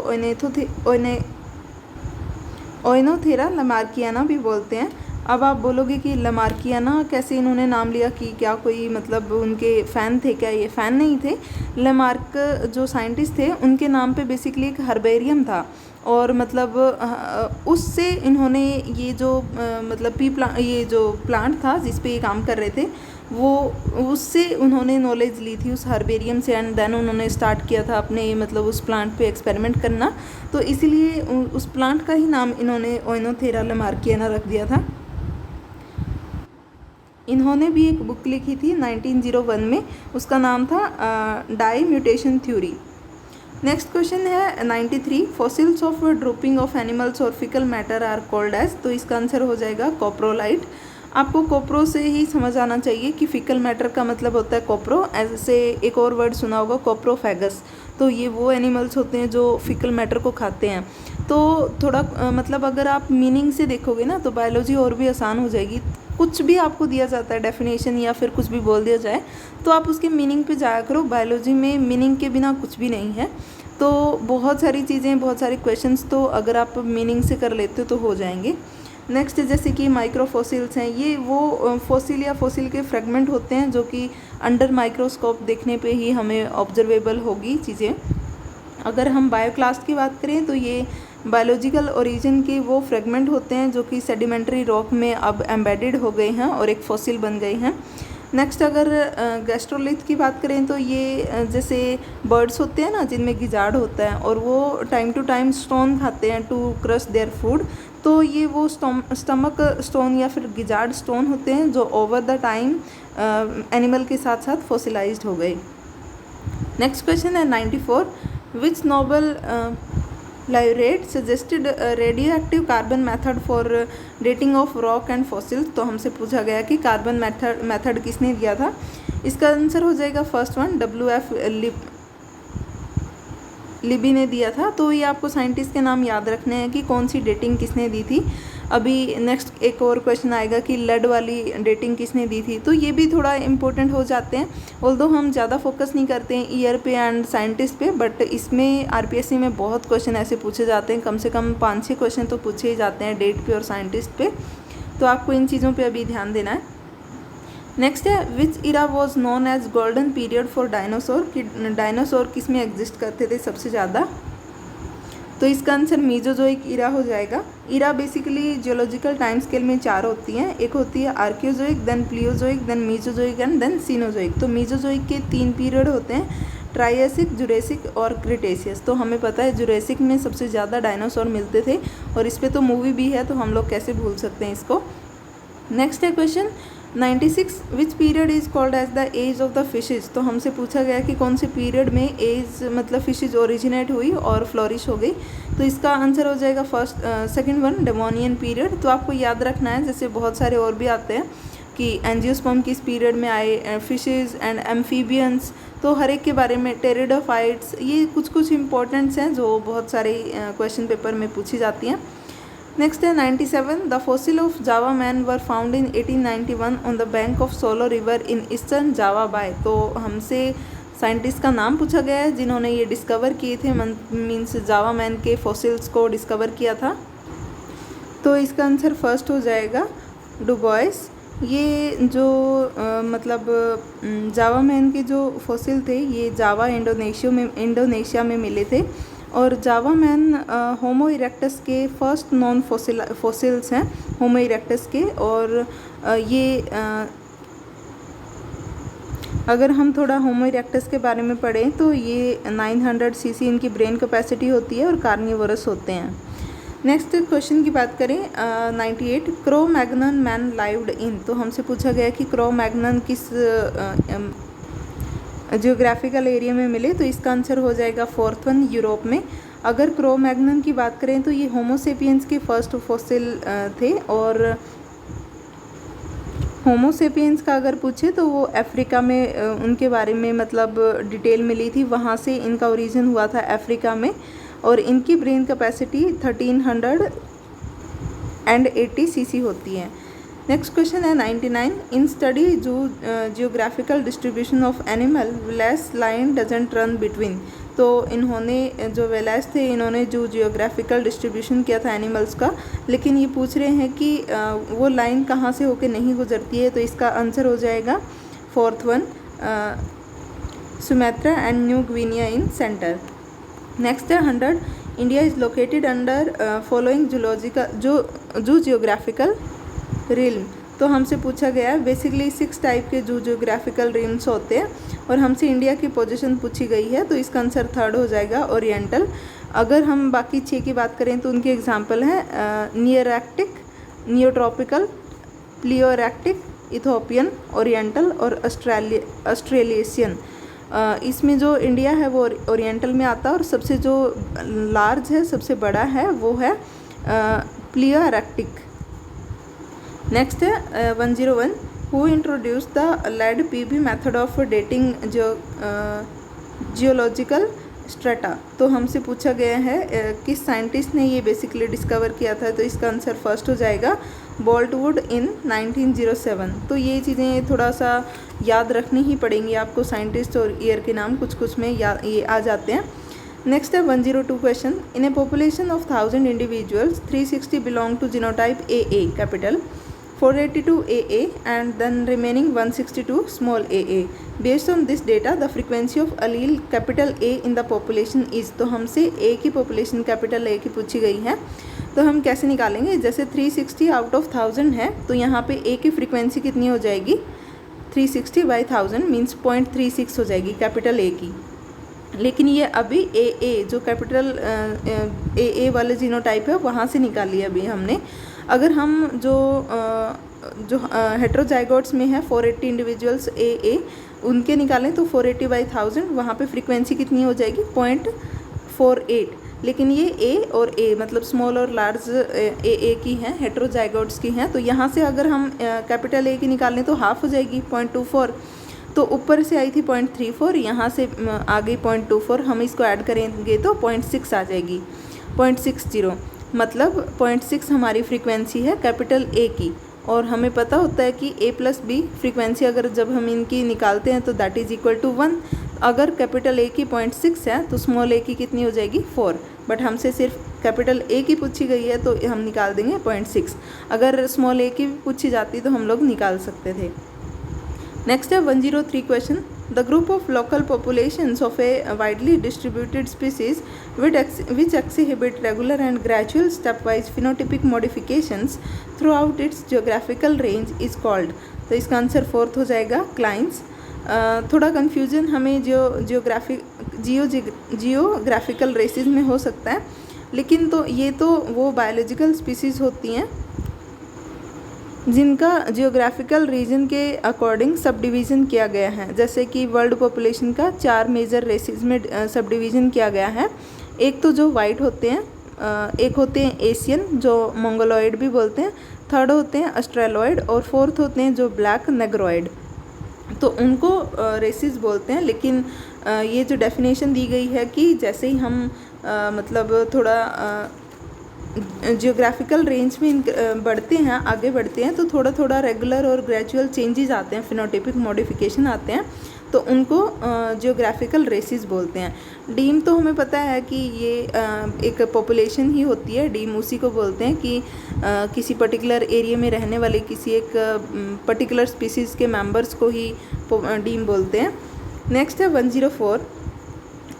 ओइनोथेरा लमार्कियाना भी बोलते हैं। अब आप बोलोगे कि लमार्कियाना कैसे इन्होंने नाम लिया, कि क्या कोई मतलब उनके फ़ैन थे क्या? ये फ़ैन नहीं थे। लमार्क जो साइंटिस्ट थे उनके नाम पे बेसिकली एक हर्बेरियम था, और मतलब उससे इन्होंने ये जो मतलब ये जो प्लांट था जिस पे ये काम कर रहे थे वो उससे उन्होंने नॉलेज ली थी उस हर्बेरियम से, एंड देन उन्होंने स्टार्ट किया था अपने मतलब उस प्लांट पे एक्सपेरिमेंट करना। तो इसीलिए उस प्लांट का ही नाम इन्होंने ओइनोथेरा लमार्कियाना रख दिया था। इन्होंने भी एक बुक लिखी थी 1901 में, उसका नाम था डाई म्यूटेशन थ्योरी। नेक्स्ट क्वेश्चन है 93, fossils of dropping of animals और faecal matter are called as. तो इसका आंसर हो जाएगा कोप्रोलाइट। आपको कोप्रो से ही समझ आना चाहिए कि फिकल मैटर का मतलब होता है कोप्रो। ऐसे एक और वर्ड सुना होगा कोप्रोफेगस, तो ये वो एनिमल्स होते हैं जो फिकल मैटर को खाते हैं। तो थोड़ा मतलब अगर आप मीनिंग से देखोगे ना तो बायोलॉजी और भी आसान हो जाएगी। कुछ भी आपको दिया जाता है डेफिनेशन या फिर कुछ भी बोल दिया जाए तो आप उसके मीनिंग पे जाया करो। बायोलॉजी में मीनिंग के बिना कुछ भी नहीं है। तो बहुत सारी चीज़ें, बहुत सारे क्वेश्चंस तो अगर आप मीनिंग से कर लेते हो तो हो जाएंगे। नेक्स्ट जैसे कि माइक्रोफोसिल्स हैं, ये वो फॉसिल या फॉसिल के फ्रेगमेंट होते हैं जो कि अंडर माइक्रोस्कोप देखने पे ही हमें ऑब्जर्वेबल होगी चीज़ें। अगर हम बायो क्लास की बात करें तो ये बायोलॉजिकल ओरिजिन के वो फ्रेगमेंट होते हैं जो कि सेडिमेंट्री रॉक में अब एम्बेडेड हो गए हैं और एक फॉसिल बन गए हैं। नेक्स्ट अगर गैस्ट्रोलिथ की बात करें तो ये जैसे बर्ड्स होते हैं ना जिनमें गिजार्ड होता है और वो टाइम टू टाइम स्टोन खाते हैं टू क्रश देयर फूड, तो ये वो स्टमक स्टोन या फिर गिजार्ड स्टोन होते हैं जो ओवर द टाइम एनिमल के साथ साथ फॉसिलाइज्ड हो गए। नेक्स्ट क्वेश्चन है 94, which Nobel laureate suggested radio active carbon method for dating of rock and fossils. तो हमसे पूछा गया कि कार्बन मेथड किसने दिया था। इसका आंसर हो जाएगा फर्स्ट वन, WF लिबी ने दिया था। तो ये आपको साइंटिस्ट के नाम याद रखने हैं कि कौन सी डेटिंग किसने दी थी। अभी नेक्स्ट एक और क्वेश्चन आएगा कि लेड वाली डेटिंग किसने दी थी, तो ये भी थोड़ा इंपॉर्टेंट हो जाते हैं। ऑल्दो हम ज़्यादा फोकस नहीं करते हैं ईयर पे एंड साइंटिस्ट पे, बट इसमें RPSC में बहुत क्वेश्चन ऐसे पूछे जाते हैं, कम से कम 5-6 क्वेश्चन तो पूछे ही जाते हैं डेट पे और साइंटिस्ट पे। तो आपको इन चीज़ों पर अभी ध्यान देना है। नेक्स्ट है which era was known as golden period for dinosaur, कि डायनासोर किस में एग्जिस्ट करते थे सबसे ज़्यादा। तो इसका आंसर मीजोजोइक इरा हो जाएगा। Era basically geological time scale में 4 होती हैं, एक होती है Archeozoic, then Paleozoic, then Mesozoic and then Cenozoic. तो मीजोजोइक के 3 पीरियड होते हैं, ट्राइएसिक, जुरेसिक और क्रिटेशियस। तो हमें पता है जुरेसिक में सबसे ज़्यादा डायनासोर मिलते थे और इस पर तो मूवी भी है, तो हम लोग कैसे भूल सकते हैं इसको। नेक्स्ट है question 96 which period is called as the age of the fishes. तो हमसे पूछा गया कि कौन से पीरियड में एज मतलब फिशेज ओरिजिनेट हुई और फ्लोरिश हो गई। तो इसका आंसर हो जाएगा सेकंड वन, डेवोनियन पीरियड। तो आपको याद रखना है, जैसे बहुत सारे और भी आते हैं कि एंजियोस्पर्म किस पीरियड में आए, फिशेज एंड एम्फीबियंस, तो हर एक के बारे में, टेरिडोफाइट्स, ये कुछ इंपॉर्टेंट्स हैं जो बहुत सारे क्वेश्चन पेपर में पूछी जाती हैं। नेक्स्ट है 97 the fossil of Java man were found in 1891 on the bank of Solo river in eastern Java by. तो हमसे साइंटिस्ट का नाम पूछा गया है जिन्होंने ये डिस्कवर किए थे, मीन्स जावा मैन के फॉसिल्स को डिस्कवर किया था। तो इसका आंसर फर्स्ट हो जाएगा डुबॉइस। ये जो मतलब जावा मैन के जो फॉसिल थे ये जावा इंडोनेशिया में मिले थे और जावा मैन होमो इरेक्टस के फर्स्ट नॉन फॉसिल्स हैं होमो इरेक्टस के। और ये अगर हम थोड़ा होमो इरेक्टस के बारे में पढ़ें तो ये 900 cc इनकी ब्रेन कैपेसिटी होती है और कार्निवोरस होते हैं। नेक्स्ट क्वेश्चन की बात करें 98 क्रो मैग्नन मैन लाइव्ड इन। तो हमसे पूछा गया कि क्रो मैग्नन किस जियोग्राफिकल एरिया में मिले। तो इसका आंसर हो जाएगा फोर्थ वन, यूरोप में। अगर क्रो मैग्नन की बात करें तो ये होमोसेपियंस के फर्स्ट फॉसिल थे और होमोसेपियंस का अगर पूछे तो वो अफ्रीका में उनके बारे में मतलब डिटेल मिली थी, वहाँ से इनका ओरिजिन हुआ था अफ्रीका में और इनकी ब्रेन कैपेसिटी 1380 cc होती है। नेक्स्ट क्वेश्चन है 99 इन स्टडी जो geographical distribution of animal Wallace line doesn't run between. तो इन्होंने जो वेलेस थे इन्होंने जो जियोग्राफिकल डिस्ट्रीब्यूशन किया था एनिमल्स का, लेकिन ये पूछ रहे हैं कि वो लाइन कहाँ से होकर नहीं गुजरती है। तो इसका आंसर हो जाएगा fourth one, Sumatra and new Guinea in centre. Next है 100 India is located under following zoo geographical realm. तो हमसे पूछा गया है बेसिकली 6 टाइप के जू जियोग्राफिकल रिल्म्स होते हैं और हमसे इंडिया की पोजीशन पूछी गई है। तो इसका आंसर थर्ड हो जाएगा, ओरिएंटल। अगर हम बाकी 6 की बात करें तो उनके एग्जांपल हैं नियर आर्कटिक, नियोट्रॉपिकल, प्लियोआर्कटिक, इथोपियन, ओरिएंटल और ऑस्ट्रेलिएशियन। इसमें जो इंडिया है वो ओरिएंटल में आता है और सबसे जो लार्ज है, सबसे बड़ा है वो है प्लियोआर्कटिक। नेक्स्ट है 101 who introduce the lead PB method of dating geological strata. तो हमसे पूछा गया है किस साइंटिस्ट ने ये बेसिकली डिस्कवर किया था। तो इसका आंसर फर्स्ट हो जाएगा बोल्टवुड इन 1907। तो ये चीज़ें थोड़ा सा याद रखनी ही पड़ेंगी आपको, साइंटिस्ट और ईयर के नाम कुछ में ये आ जाते हैं। नेक्स्ट है 102 question in a population of 1000 individuals 360 belong to genotype AA capital, 482 AA and then remaining 162 small AA. Based on this data, the frequency of allele capital A in the population is। तो हमसे A की पॉपुलेशन कैपिटल A की पूछी गई है, तो हम कैसे निकालेंगे। जैसे 360 आउट ऑफ 1000 है तो यहाँ पे A की फ्रीक्वेंसी कितनी हो जाएगी, 360/1000 मीन्स 0.36 हो जाएगी कैपिटल A की। लेकिन ये अभी AA जो कैपिटल AA वाले जीनोटाइप है वहाँ से निकाली है अभी हमने। अगर हम जो हेट्रोजाइगोट्स में है 480 इंडिविजुअल्स AA उनके निकालें तो 480/1000 वहाँ पे फ्रीक्वेंसी कितनी हो जाएगी 0.48। लेकिन ये ए और ए मतलब स्मॉल और लार्ज ए की हैं, हेट्रोजाइगोट्स की हैं। तो यहाँ से अगर हम कैपिटल ए की निकालें तो हाफ हो जाएगी 0.24, तो ऊपर से आई थी 0.34, यहाँ से आ गई 0.24, हम इसको ऐड करेंगे तो 0.6 आ जाएगी, 0.60, मतलब 0.6 हमारी फ्रीक्वेंसी है कैपिटल ए की। और हमें पता होता है कि ए प्लस बी फ्रीक्वेंसी अगर जब हम इनकी निकालते हैं तो दैट इज़ इक्वल टू 1। अगर कैपिटल ए की 0.6 है तो स्मॉल ए की कितनी हो जाएगी 4, बट हमसे सिर्फ कैपिटल ए की पूछी गई है तो हम निकाल देंगे 0.6। अगर स्मॉल ए की पूछी जाती तो हम लोग निकाल सकते थे। नेक्स्ट है 103 question. The group of local populations of A widely distributed species which exhibit regular and gradual stepwise phenotypic modifications throughout its geographical range is called। तो इसका आंसर 4th हो जाएगा क्लाइंस। थोड़ा कन्फ्यूजन हमें जियोग्राफिकल रेसेस में हो सकता है, लेकिन तो ये तो वो बायोलॉजिकल स्पीसीज़ होती हैं जिनका जियोग्राफिकल रीजन के अकॉर्डिंग सब डिवीज़न किया गया है। जैसे कि वर्ल्ड पॉपुलेशन का 4 मेजर रेसेस में सब डिवीज़न किया गया है। एक तो जो वाइट होते हैं, एक होते हैं एशियन जो मंगोलॉइड भी बोलते हैं, थर्ड होते हैं ऑस्ट्रेलॉइड और फोर्थ होते हैं जो ब्लैक नेग्रोइड। तो उनको रेसेस बोलते हैं। लेकिन ये जो डेफिनेशन दी गई है कि जैसे ही हम मतलब थोड़ा जियोग्राफिकल रेंज में बढ़ते हैं, आगे बढ़ते हैं, तो थोड़ा थोड़ा रेगुलर और ग्रेजुअल चेंजेस आते हैं, फिनोटाइपिक मॉडिफिकेशन आते हैं, तो उनको जियोग्राफिकल रेसेस बोलते हैं। डीम तो हमें पता है कि ये एक पॉपुलेशन ही होती है, डीम उसी को बोलते हैं कि किसी पर्टिकुलर एरिया में रहने वाले किसी एक पर्टिकुलर स्पीसीज़ के मेंबर्स को ही डीम बोलते हैं। नेक्स्ट है 104।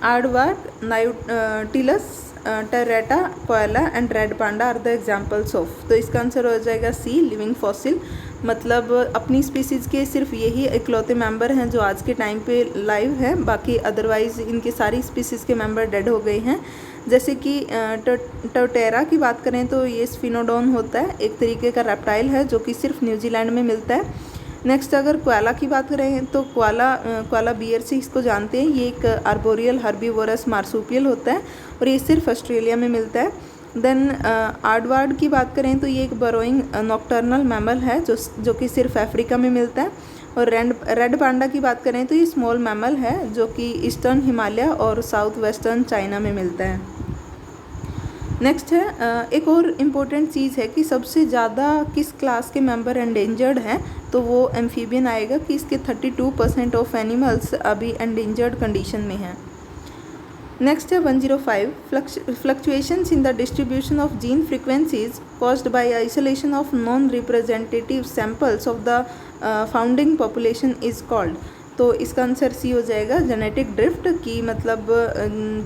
आर्डवार्क, नाइटिलस, टेरेटा, koala and red panda are the examples of. तो इसका आंसर हो जाएगा सी, लिविंग फॉसिल। मतलब अपनी स्पीसीज़ के सिर्फ यही इकलौते मेंबर हैं जो आज के टाइम पे लाइव है, बाकी अदरवाइज़ इनके सारी स्पीसीज़ के मेंबर डेड हो गए हैं। जैसे कि टोटेरा की बात करें तो ये स्फिनोडोन होता है, एक तरीके का रेप्टाइल है जो कि सिर्फ न्यूजीलैंड में मिलता है। नेक्स्ट अगर कोयला की बात करें तो कोयला बियर से इसको जानते हैं, ये एक आर्बोरियल हर्बीवोरस मार्सुपियल होता है और ये सिर्फ ऑस्ट्रेलिया में मिलता है। देन आर्डवार्ड की बात करें तो ये एक बरोइंग नॉक्टर्नल मैमल है जो कि सिर्फ अफ्रीका में मिलता है। और रेड पांडा की बात करें तो ये स्मॉल मैमल है जो कि ईस्टर्न हिमालय और साउथ वेस्टर्न चाइना में मिलता है। नेक्स्ट है एक और इम्पोर्टेंट चीज़ है कि सबसे ज़्यादा किस क्लास के मेंबर एंडेंजर्ड हैं, तो वो एम्फीबियन आएगा कि इसके 32% ऑफ एनिमल्स अभी एंडेंजर्ड कंडीशन में हैं। नेक्स्ट है 105। Fluctuations in the distribution of gene frequencies caused by isolation of non representative samples of the founding population is called. तो इसका आंसर सी हो जाएगा, जेनेटिक ड्रिफ्ट की मतलब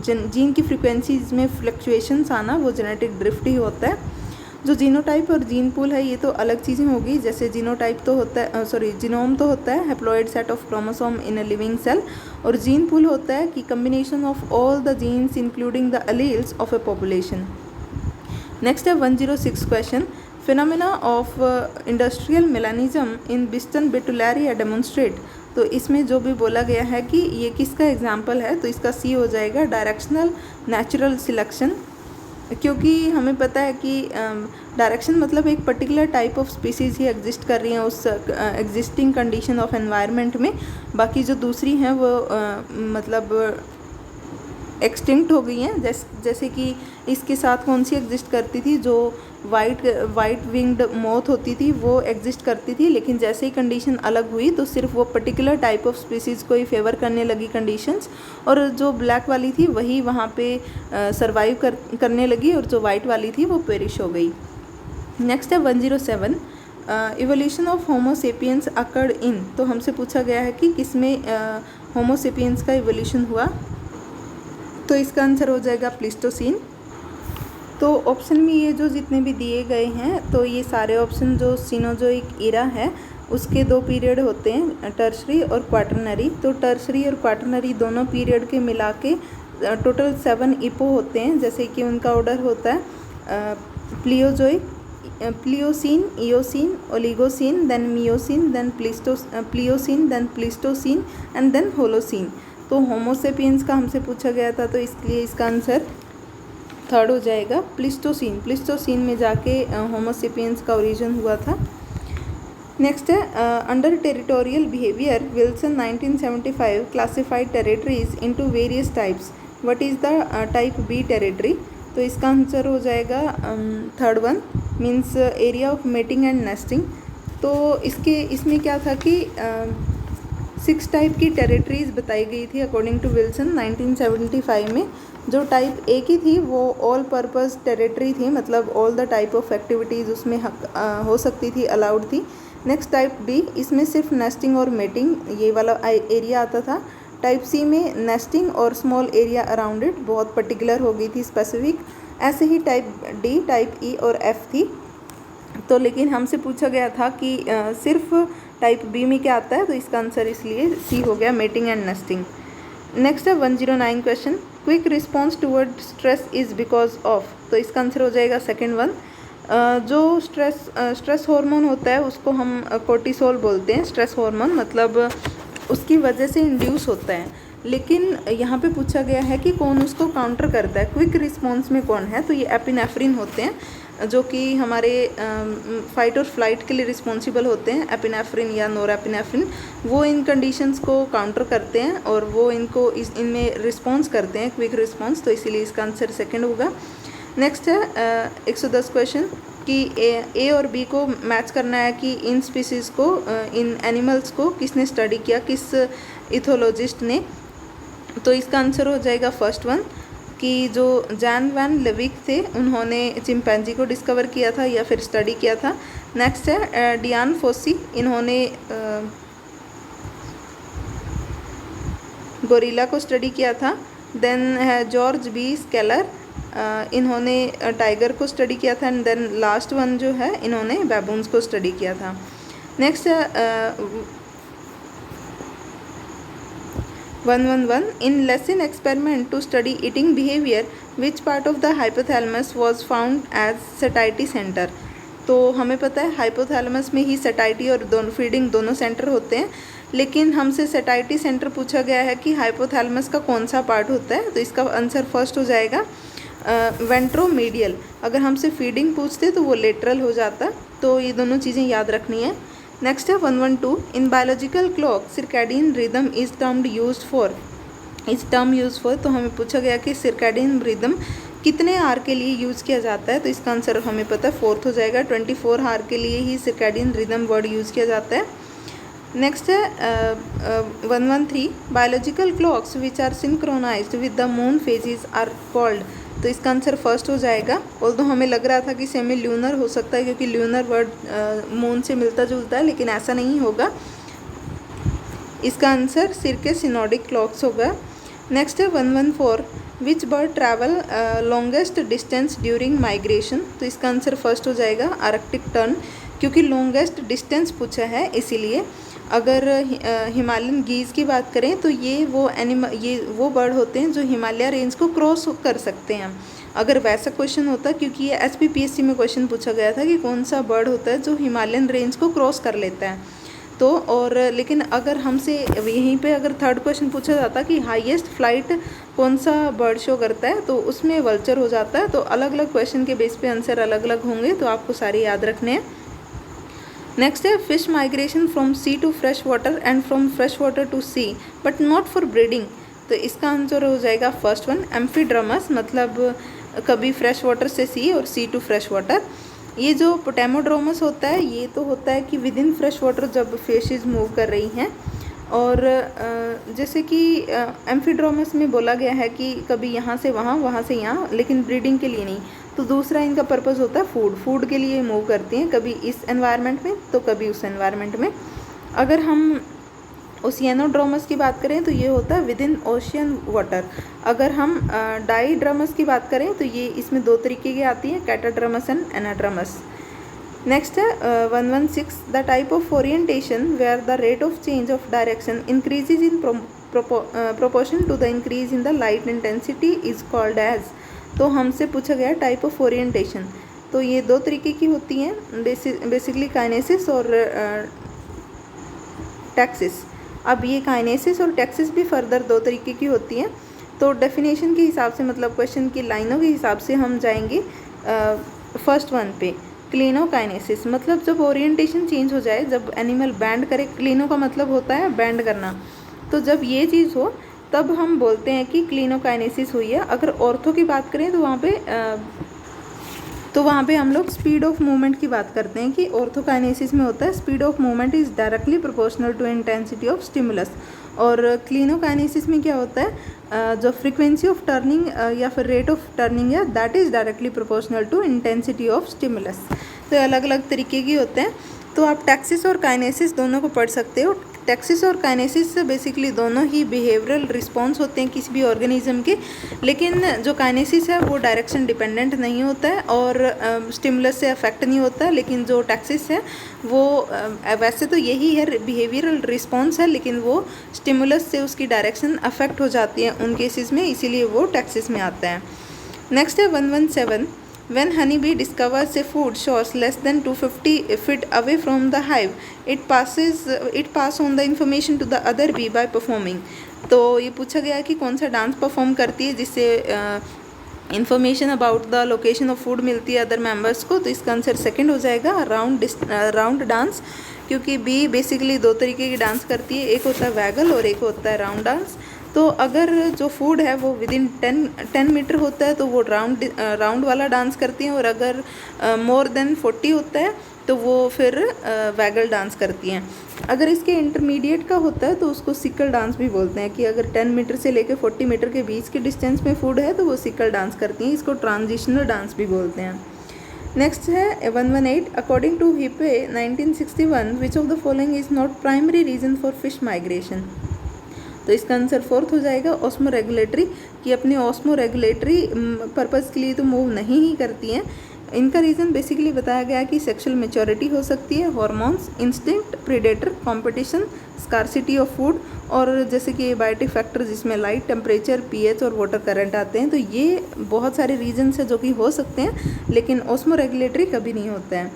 जीन की फ्रीक्वेंसीज में फ्लक्चुएशंस आना वो जेनेटिक ड्रिफ्ट ही होता है। जो जीनोटाइप और जीन पूल है ये तो अलग चीज़ें होगी। जैसे जीनोटाइप तो होता है जीनोम तो होता है haploid set of chromosome in a living cell, और जीन पूल होता है कि combination of all the genes including the alleles of a population. Next है 106 question. Phenomena of industrial melanism in Biston betularia demonstrate. तो इसमें जो भी बोला गया है कि ये किसका एग्जाम्पल है, तो इसका सी हो जाएगा, डायरेक्शनल नेचुरल सिलेक्शन। क्योंकि हमें पता है कि डायरेक्शन मतलब एक particular type of species he exist कर रही हैं उस एग्जिस्टिंग कंडीशन ऑफ एनवायरनमेंट में, बाकी जो दूसरी हैं वो मतलब एक्सटिंक्ट हो गई हैं। जैसे कि इसके साथ कौन सी एग्जिस्ट करती थी, जो वाइट विंग्ड मॉथ होती थी वो एग्जिस्ट करती थी, लेकिन जैसे ही कंडीशन अलग हुई तो सिर्फ वो पर्टिकुलर टाइप ऑफ स्पीसीज़ को ही फेवर करने लगी कंडीशंस, और जो ब्लैक वाली थी वही वहाँ पे सरवाइव करने लगी और जो वाइट वाली थी वो पेरिश हो गई। नेक्स्ट है 107। Evolution of homo sapiens occurred in. तो हमसे पूछा गया है कि किसमें होमो सेपियंस का इवोल्यूशन हुआ, तो इसका आंसर हो जाएगा प्लीस्टोसीन। तो ऑप्शन में ये जो जितने भी दिए गए हैं तो ये सारे ऑप्शन जो सीनोजोइक ईरा है उसके 2 पीरियड होते हैं, टर्शरी और क्वाटरनरी। तो टर्शरी और क्वाटरनरी दोनों पीरियड के मिला के टोटल 7 इपो होते हैं, जैसे कि उनका ऑर्डर होता है Paleozoic, Pliocene, Eocene, Oligocene, then Miocene, then Pliocene, then Pleistocene and then Holocene. तो होमो सेपियंस का हमसे पूछा गया था तो इसलिए इसका आंसर थर्ड हो जाएगा प्लिस्टोसीन। प्लिस्टोसीन में जाके होमोसेपियंस का ओरिजिन हुआ था। नेक्स्ट है under territorial behaviour Wilson 1975 classified territories into various types. What is the type B territory? तो इसका आंसर हो जाएगा third one, means area of mating and nesting. तो इसमें क्या था कि 6 टाइप की टेरिटरीज बताई गई थी अकॉर्डिंग टू विल्सन 1975 में। जो टाइप ए की थी वो ऑल पर्पस टेरिटरी थी, मतलब all the type of activities उसमें हो सकती थी, अलाउड थी। नेक्स्ट टाइप बी, इसमें सिर्फ नेस्टिंग और मेटिंग ये वाला एरिया आता था। टाइप सी में नेस्टिंग और स्मॉल एरिया अराउंड इट, बहुत पर्टिकुलर हो गई थी, स्पेसिफिक। ऐसे ही टाइप डी, टाइप ई और एफ थी। तो लेकिन हमसे पूछा गया था कि सिर्फ टाइप बी में क्या आता है, तो इसका आंसर इसलिए सी हो गया, मेटिंग एंड नेस्टिंग। नेक्स्ट है 109 question, quick response toward stress is because of. तो इसका आंसर हो जाएगा सेकेंड वन। जो स्ट्रेस हार्मोन होता है उसको हम कोर्टिसोल बोलते हैं। स्ट्रेस हार्मोन मतलब उसकी वजह से इंड्यूस होता है, लेकिन यहाँ पे पूछा गया है कि कौन उसको काउंटर करता है। क्विक रिस्पॉन्स में कौन है, तो ये एपिनेफ्रिन होते हैं जो कि हमारे फाइट और फ्लाइट के लिए रिस्पॉन्सिबल होते हैं। एपिनेफ्रिन या नोरेपिनेफ्रिन, वो इन कंडीशंस को काउंटर करते हैं और वो इनको इनमें रिस्पॉन्स करते हैं, क्विक रिस्पॉन्स। तो इसीलिए इसका आंसर सेकेंड होगा। नेक्स्ट है 110 क्वेश्चन कि ए और बी को मैच करना है कि इन स्पीसीज़ को, इन एनिमल्स को किसने स्टडी किया, किस इथोलॉजिस्ट ने। तो इसका आंसर हो जाएगा फर्स्ट वन कि जो जैन वैन लेविक थे उन्होंने चिंपैंजी को डिस्कवर किया था या फिर स्टडी किया था। नेक्स्ट है डियान फोसी, इन्होंने गोरिल्ला को स्टडी किया था। देन है जॉर्ज बी स्केलर, इन्होंने टाइगर को स्टडी किया था। एंड देन लास्ट वन जो है, इन्होंने बैबून्स को स्टडी किया था। नेक्स्ट है 111 in lesion experiment to study eating behaviour which part of the hypothalamus was found as satiety centre. तो हमें पता है हाइपोथैलेमस में ही सैटाइटी और फीडिंग दोनों सेंटर होते हैं, लेकिन हमसे सैटाइटी सेंटर पूछा गया है कि हाइपोथैलेमस का कौन सा पार्ट होता है। तो इसका आंसर फर्स्ट हो जाएगा वेंट्रोमीडियल। अगर हमसे फीडिंग पूछते तो वो लेटरल हो जाता। तो ये दोनों चीज़ें याद रखनी है। नेक्स्ट है 112 in biological clock circadian rhythm is term used for. तो हमें पूछा गया कि सिरकैडियन रिदम कितने आर के लिए यूज़ किया जाता है। तो इसका आंसर हमें पता है फोर्थ हो जाएगा, 24 आर के लिए ही सिरकैडियन रिदम वर्ड यूज़ किया जाता है। नेक्स्ट है 113 biological clocks which are synchronised with the moon phases are called. तो इसका आंसर फर्स्ट हो जाएगा। ऑल्दो हमें लग रहा था कि सेमी ल्यूनर हो सकता है क्योंकि ल्यूनर वर्ड मून से मिलता जुलता है, लेकिन ऐसा नहीं होगा। इसका आंसर सिरके सिनोडिक क्लॉक्स होगा। नेक्स्ट है 114 which bird travel longest distance during migration. तो इसका आंसर फर्स्ट हो जाएगा आर्कटिक टर्न, क्योंकि लॉन्गेस्ट डिस्टेंस पूछा है इसीलिए। अगर हिमालयन गीज़ की बात करें तो ये वो बर्ड होते हैं जो हिमालय रेंज को क्रॉस कर सकते हैं। अगर वैसा क्वेश्चन होता, क्योंकि ये SPPSC में क्वेश्चन पूछा गया था कि कौन सा बर्ड होता है जो हिमालयन रेंज को क्रॉस कर लेता है, तो और लेकिन अगर हमसे यहीं पे अगर थर्ड क्वेश्चन पूछा जाता कि हाईएस्ट फ्लाइट कौन सा बर्ड शो करता है, तो उसमें वल्चर हो जाता है। तो अलग अलग क्वेश्चन के बेस पे आंसर अलग अलग होंगे, तो आपको सारे याद रखने हैं। नेक्स्ट है fish migration from sea to fresh water and from fresh water to sea but not for breeding. तो इसका आंसर हो जाएगा फर्स्ट वन एम्फीड्रमस, मतलब कभी फ्रेश वाटर से सी और सी टू फ्रेश वाटर। ये जो पोटेमोड्रोमस होता है ये तो होता है कि विद इन फ्रेश वाटर जब फिशेज मूव कर रही हैं, और जैसे कि एम्फीड्रोमस में बोला गया है कि कभी यहाँ से वहाँ, वहाँ से यहाँ, लेकिन ब्रीडिंग के लिए नहीं। तो दूसरा इनका पर्पस होता है फूड के लिए मूव करती हैं, कभी इस एनवायरनमेंट में तो कभी उस एनवायरनमेंट में। अगर हम ओशियानोड्रोमस की बात करें तो ये होता है विद इन ओशियन वाटर। अगर हम डाईड्रमस की बात करें तो ये इसमें दो तरीके की आती हैं, कैटाड्रमस एंड एनाड्रमस। नेक्स्ट है 116 the type of orientation where the rate of change of direction increases in proportion to the increase in the light intensity is called as. तो हमसे पूछा गया टाइप ऑफ ओरिएंटेशन, तो ये दो तरीके की होती हैं, बेसिकली काइनेसिस और टैक्सिस। अब ये काइनेसिस और टैक्सिस भी फर्दर दो तरीके की होती हैं। तो डेफिनेशन के हिसाब से मतलब क्वेश्चन की लाइनों के हिसाब से हम जाएंगे फर्स्ट वन पे। क्लिनोकाइनेसिस मतलब जब ओरिएंटेशन चेंज हो जाए, जब एनिमल बैंड करे, क्लिनो का मतलब होता है बैंड करना, तो जब ये चीज़ हो तब हम बोलते हैं कि क्लिनोकाइनेसिस हुई है। अगर ऑर्थो की बात करें तो वहाँ पे हम लोग स्पीड ऑफ मूवमेंट की बात करते हैं कि ऑर्थोकाइनेसिस में होता है speed of movement is directly proportional to intensity of stimulus. और क्लिनोकाइनेसिस में क्या होता है, जो फ्रीक्वेंसी ऑफ टर्निंग या फिर रेट ऑफ टर्निंग है that is directly proportional to intensity of stimulus. तो अलग अलग तरीके की होते हैं। तो आप टैक्सिस और काइनेसिस दोनों को पढ़ सकते हो। टैक्सिस और काइनेसिस से बेसिकली दोनों ही बिहेवियरल रिस्पॉन्स होते हैं किसी भी ऑर्गेनिज्म के, लेकिन जो काइनेसिस है वो डायरेक्शन डिपेंडेंट नहीं होता है और स्टिमुलस से अफेक्ट नहीं होता है। लेकिन जो टैक्सिस है वो वैसे तो यही है बिहेवियरल रिस्पॉन्स है, लेकिन वो स्टिमुलस से उसकी डायरेक्शन अफेक्ट हो जाती है उन केसेस में, इसीलिए वो टैक्सिस में आता है। नेक्स्ट है 117। When honeybee discovers a food source less than 250 feet away from the hive, it pass on the information to the other bee by performing। तो ये पूछा गया कि कौन सा डांस परफॉर्म करती है जिससे information about the location of food मिलती है अदर मेंबर्स को। तो इसका आंसर सेकंड हो जाएगा, राउंड डांस, क्योंकि बी बेसिकली दो तरीके की डांस करती है, एक होता है वैगल और एक होता है राउंड डांस। तो अगर जो फूड है वो विदिन 10 मीटर होता है तो वो राउंड वाला डांस करती हैं, और अगर मोर देन 40 होता है तो वो फिर वैगल डांस करती हैं। अगर इसके इंटरमीडिएट का होता है तो उसको सिकल डांस भी बोलते हैं, कि अगर 10 मीटर से लेकर 40 मीटर के बीच के डिस्टेंस में फूड है तो वो सिकल डांस करती हैं, इसको ट्रांजिशनल डांस भी बोलते हैं। नेक्स्ट है 118। According to Hipe 1961 which of the following is not primary reason for fish migration. तो इसका आंसर फोर्थ हो जाएगा, ऑस्मो रेगुलेटरी, कि अपने ऑस्मो रेगुलेटरी पर्पज़ के लिए तो मूव नहीं ही करती हैं। इनका रीज़न बेसिकली बताया गया कि सेक्सुअल मैच्योरिटी हो सकती है, hormones, instinct, predator, competition, scarcity of food, और जैसे कि बायोटिक फैक्टर जिसमें लाइट, टेम्परेचर, पीएच और वाटर करंट आते हैं। तो ये बहुत सारे रीजन्स हैं जो कि हो सकते हैं, लेकिन ऑस्मो रेगुलेटरी कभी नहीं होता है।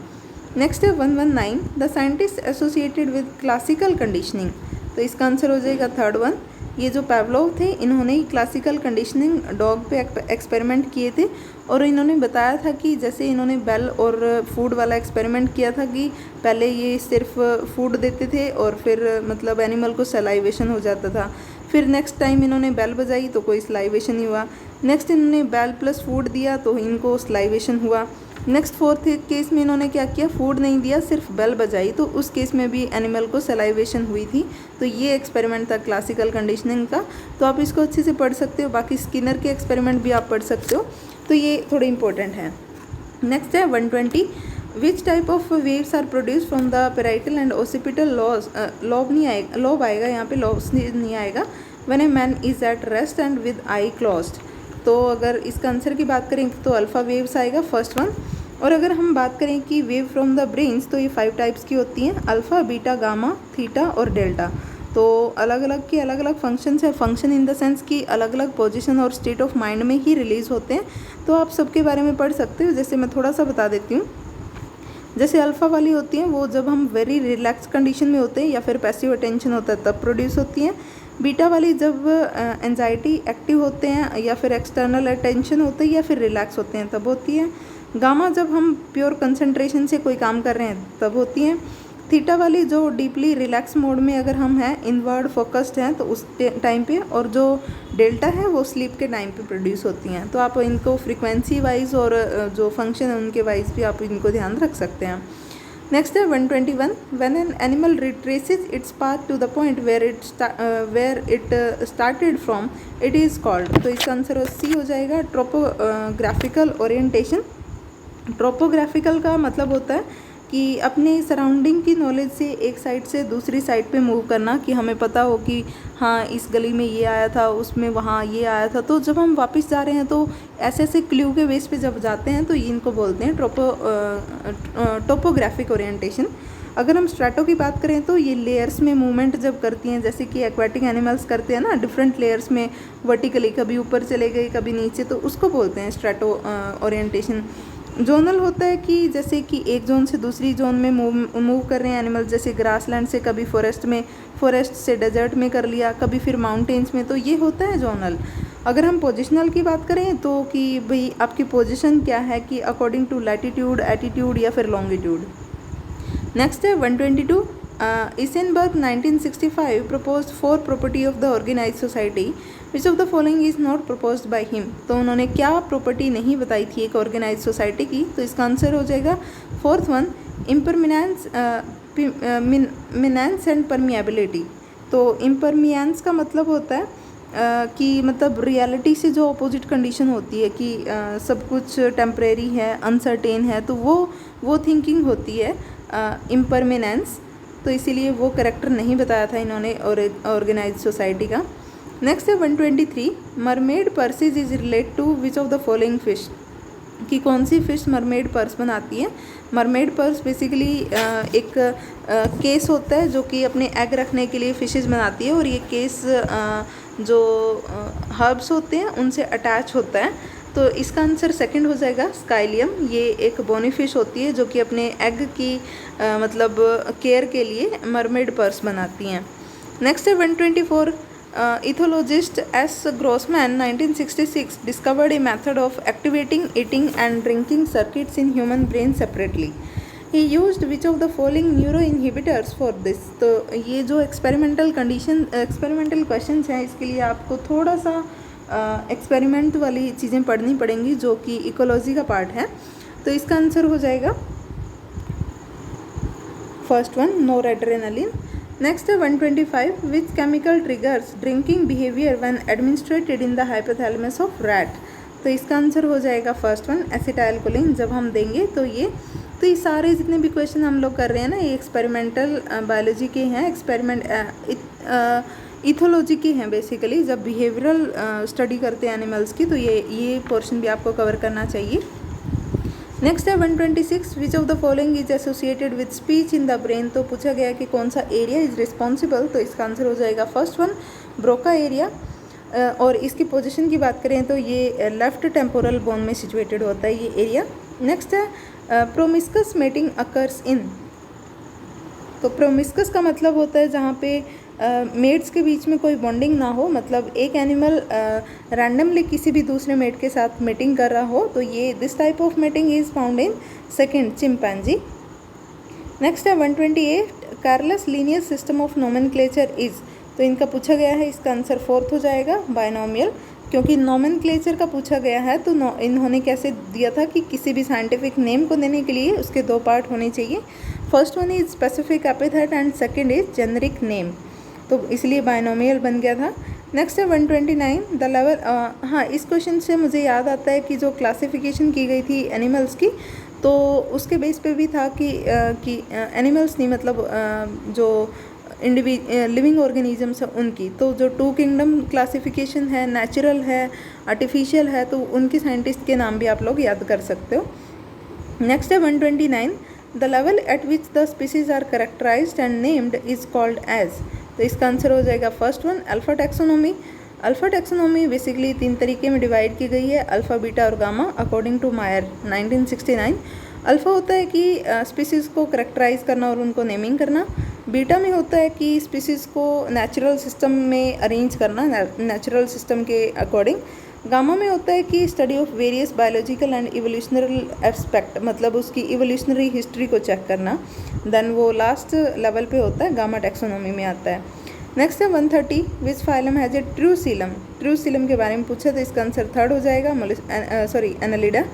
नेक्स्ट है 119। The scientist associated with classical conditioning. तो इसका आंसर हो जाएगा थर्ड वन। ये जो पैवलोव थे इन्होंने ही क्लासिकल कंडीशनिंग डॉग पे एक्सपेरिमेंट किए थे, और इन्होंने बताया था कि जैसे इन्होंने बेल और फूड वाला एक्सपेरिमेंट किया था कि पहले ये सिर्फ फूड देते थे और फिर मतलब एनिमल को सलाइवेशन हो जाता था, फिर नेक्स्ट टाइम इन्होंने बेल बजाई तो कोई सलाइवेशन नहीं हुआ, नेक्स्ट इन्होंने बेल प्लस फूड दिया तो इनको सलाइवेशन हुआ, नेक्स्ट फोर्थ केस में इन्होंने क्या किया, फूड नहीं दिया सिर्फ बेल बजाई तो उस केस में भी एनिमल को सलाइवेशन हुई थी। तो ये एक्सपेरिमेंट था क्लासिकल कंडीशनिंग का, तो आप इसको अच्छे से पढ़ सकते हो। बाकी स्किनर के एक्सपेरिमेंट भी आप पढ़ सकते हो, तो ये थोड़े इंपॉर्टेंट हैं। नेक्स्ट है 120। Which type of waves are produce from the parietal and occipital lobe नहीं आएगा, लॉब आएगा यहाँ पे, लॉब्स नहीं आएगा। When a man is at rest and with eye closed. तो अगर इसका आंसर की बात करें तो अल्फ़ा वेव्स आएगा फर्स्ट वन। और अगर हम बात करें कि वेव फ्रॉम द ब्रेन्स तो ये 5 टाइप्स की होती हैं, अल्फ़ा, बीटा, गामा, थीटा और डेल्टा। तो अलग अलग के अलग अलग फंक्शंस है, फंक्शन इन द सेंस कि अलग अलग पोजीशन और स्टेट ऑफ माइंड में ही रिलीज़ होते हैं। तो आप सबके बारे में पढ़ सकते हो, जैसे मैं थोड़ा सा बता देती हूँ। जैसे अल्फ़ा वाली होती हैं वो जब हम वेरी रिलैक्स कंडीशन में होते हैं या फिर पैसिव अटेंशन होता है तब प्रोड्यूस होती हैं। बीटा वाली जब एंजाइटी एक्टिव होते हैं या फिर एक्सटर्नल अटेंशन होते हैं या फिर रिलैक्स होते हैं तब होती है। गामा जब हम प्योर कंसंट्रेशन से कोई काम कर रहे हैं तब होती हैं। थीटा वाली जो डीपली रिलैक्स मोड में अगर हम हैं, इनवर्ड फोकस्ड हैं तो उस टाइम पे, और जो डेल्टा है वो स्लीप के टाइम पे प्रोड्यूस होती हैं। तो आप इनको फ्रीक्वेंसी वाइज और जो फंक्शन है उनके वाइज भी आप इनको ध्यान रख सकते हैं। नेक्स्ट है 121। When an animal retraces its path to the point where it started from it is called. तो इसका आंसर सी हो जाएगा, ट्रोपोग्राफिकल ओरिएंटेशन। ट्रोपोग्राफिकल का मतलब होता है कि अपने सराउंडिंग की नॉलेज से एक साइड से दूसरी साइड पे मूव करना, कि हमें पता हो कि हाँ इस गली में ये आया था, उसमें वहाँ ये आया था। तो जब हम वापस जा रहे हैं तो ऐसे ऐसे क्ल्यू के बेस पे जब जाते हैं तो इनको बोलते हैं टोपोग्राफिक ओरिएंटेशन। अगर हम स्ट्रैटो की बात करें तो ये लेयर्स में मूवमेंट जब करती हैं, जैसे कि एक्वाटिक एनिमल्स करते हैं ना, डिफरेंट लेयर्स में वर्टिकली, कभी ऊपर चले गए कभी नीचे, तो उसको बोलते हैं स्ट्रैटो ओरिएंटेशन। जोनल होता है कि जैसे कि एक जोन से दूसरी जोन में मूव कर रहे हैं एनिमल्स, जैसे ग्रासलैंड से कभी फॉरेस्ट में, फॉरेस्ट से डेजर्ट में कर लिया, कभी फिर माउंटेन्स में, तो ये होता है जोनल। अगर हम पोजिशनल की बात करें तो कि भाई आपकी पोजीशन क्या है कि अकॉर्डिंग टू लैटिट्यूड, एटीट्यूड या फिर लॉन्गिट्यूड। नेक्स्ट है 122, Eisenberg 1965 proposed 4 property of the organized society, which of the following is not proposed by him। तो उन्होंने क्या प्रॉपर्टी नहीं बताई थी एक ऑर्गेनाइज सोसाइटी की, तो इसका आंसर हो जाएगा fourth one, impermeance, permeance and permeability. तो इम्परमिनेंस का मतलब होता है कि मतलब रियलिटी से जो अपोजिट कंडीशन होती है कि सब कुछ टेम्परेरी है, अनसर्टेन है, तो वो थिंकिंग होती है इम्परमिनेंस। तो इसीलिए वो करेक्टर नहीं बताया था इन्होंने ऑर्गेनाइज सोसाइटी का। नेक्स्ट है 123, mermaid purses is relate to which of the following fish, कि कौन सी फिश मरमेड पर्स बनाती है। मरमेड पर्स बेसिकली एक केस होता है जो कि अपने एग रखने के लिए फिशेस बनाती है, और ये केस जो हर्ब्स होते हैं उनसे अटैच होता है। तो इसका आंसर सेकंड हो जाएगा स्काइलियम। ये एक बोनी फिश होती है जो कि अपने एग की मतलब केयर के लिए मरमेड पर्स बनाती हैं। नेक्स्ट है 124, ethologist S Grossman 1966 discovered a method of activating eating and drinking circuits in human brain separately. He used which of the following neuro inhibitors for this. तो ये जो एक्सपेरिमेंटल क्वेश्चंस हैं, इसके लिए आपको थोड़ा सा एक्सपेरिमेंट वाली चीज़ें पढ़नी पड़ेंगी जो कि इकोलॉजी का पार्ट है। तो इसका आंसर हो जाएगा फर्स्ट वन, नोरेड्रेनालिन। नेक्स्ट है 125, which chemical triggers drinking behaviour when administrated in the hypothalamus of rat. तो इसका आंसर हो जाएगा फर्स्ट वन, एसिटाइलकोलिन। जब हम देंगे तो ये सारे जितने भी क्वेश्चन हम लोग कर रहे हैं ना, ये एक्सपेरिमेंटल बायोलॉजी के हैं, इथोलॉजी की हैं बेसिकली। जब बिहेवियरल स्टडी करते हैं एनिमल्स की, तो ये पोर्शन भी आपको कवर करना चाहिए। नेक्स्ट है 126, विच of the following is associated with speech in the brain. तो पूछा गया कि कौन सा एरिया इज रिस्पॉन्सिबल, तो इसका आंसर हो जाएगा फर्स्ट वन, ब्रोका एरिया। और इसकी पोजीशन की बात करें तो ये लेफ्ट टेम्पोरल बोन में सिचुएटेड होता है ये एरिया। नेक्स्ट है प्रोमिस्कस मेटिंग अकर्स इन। तो प्रोमिस्कस का मतलब होता है जहाँ पे मेट्स के बीच में कोई बॉन्डिंग ना हो, मतलब एक एनिमल रैंडमली किसी भी दूसरे मेट के साथ मेटिंग कर रहा हो, तो ये this type of mating is found in second, chimpanzee. Next है 128, Carl's linear system of nomenclature is. तो इनका पूछा गया है, इसका आंसर फोर्थ हो जाएगा, बायनोमियल। क्योंकि नोमेनक्लेचर का पूछा गया है तो इन्होंने कैसे दिया था कि किसी भी साइंटिफिक नेम को देने के लिए उसके दो पार्ट होने चाहिए। First one is specific epithet and second is generic name, तो इसलिए बायनोमियल बन गया था। नेक्स्ट है 129, द लेवल। हाँ, इस क्वेश्चन से मुझे याद आता है कि जो क्लासिफिकेशन की गई थी एनिमल्स की, तो उसके बेस पे भी था कि एनिमल्स नहीं, मतलब जो लिविंग ऑर्गेनिजम्स है उनकी। तो जो 2 किंगडम क्लासिफिकेशन है, नेचुरल है, आर्टिफिशियल है, तो उनके साइंटिस्ट के नाम भी आप लोग याद कर सकते हो। नेक्स्ट है 129, the level at which the species are characterised and named is called as. तो इसका आंसर हो जाएगा first one, alpha taxonomy. Alpha taxonomy basically 3 तरीके में डिवाइड की गई है, अल्फा, बीटा और gamma, according to Mayr 1969। Alpha होता है कि स्पीसीज़ को करेक्टराइज करना और उनको नेमिंग करना। बीटा में होता है कि स्पीसीज़ को नेचुरल सिस्टम में अरेंज करना, नेचुरल सिस्टम के अकॉर्डिंग। गामा में होता है कि study of various biological and evolutionary aspect, मतलब उसकी इवोल्यूशनरी हिस्ट्री को चेक करना। देन वो लास्ट लेवल पे होता है, गामा टैक्सोनॉमी में आता है। नेक्स्ट है 130, which phylum has a true coelom. True coelom के बारे में पूछा तो इसका आंसर थर्ड हो जाएगा, एनालिडा।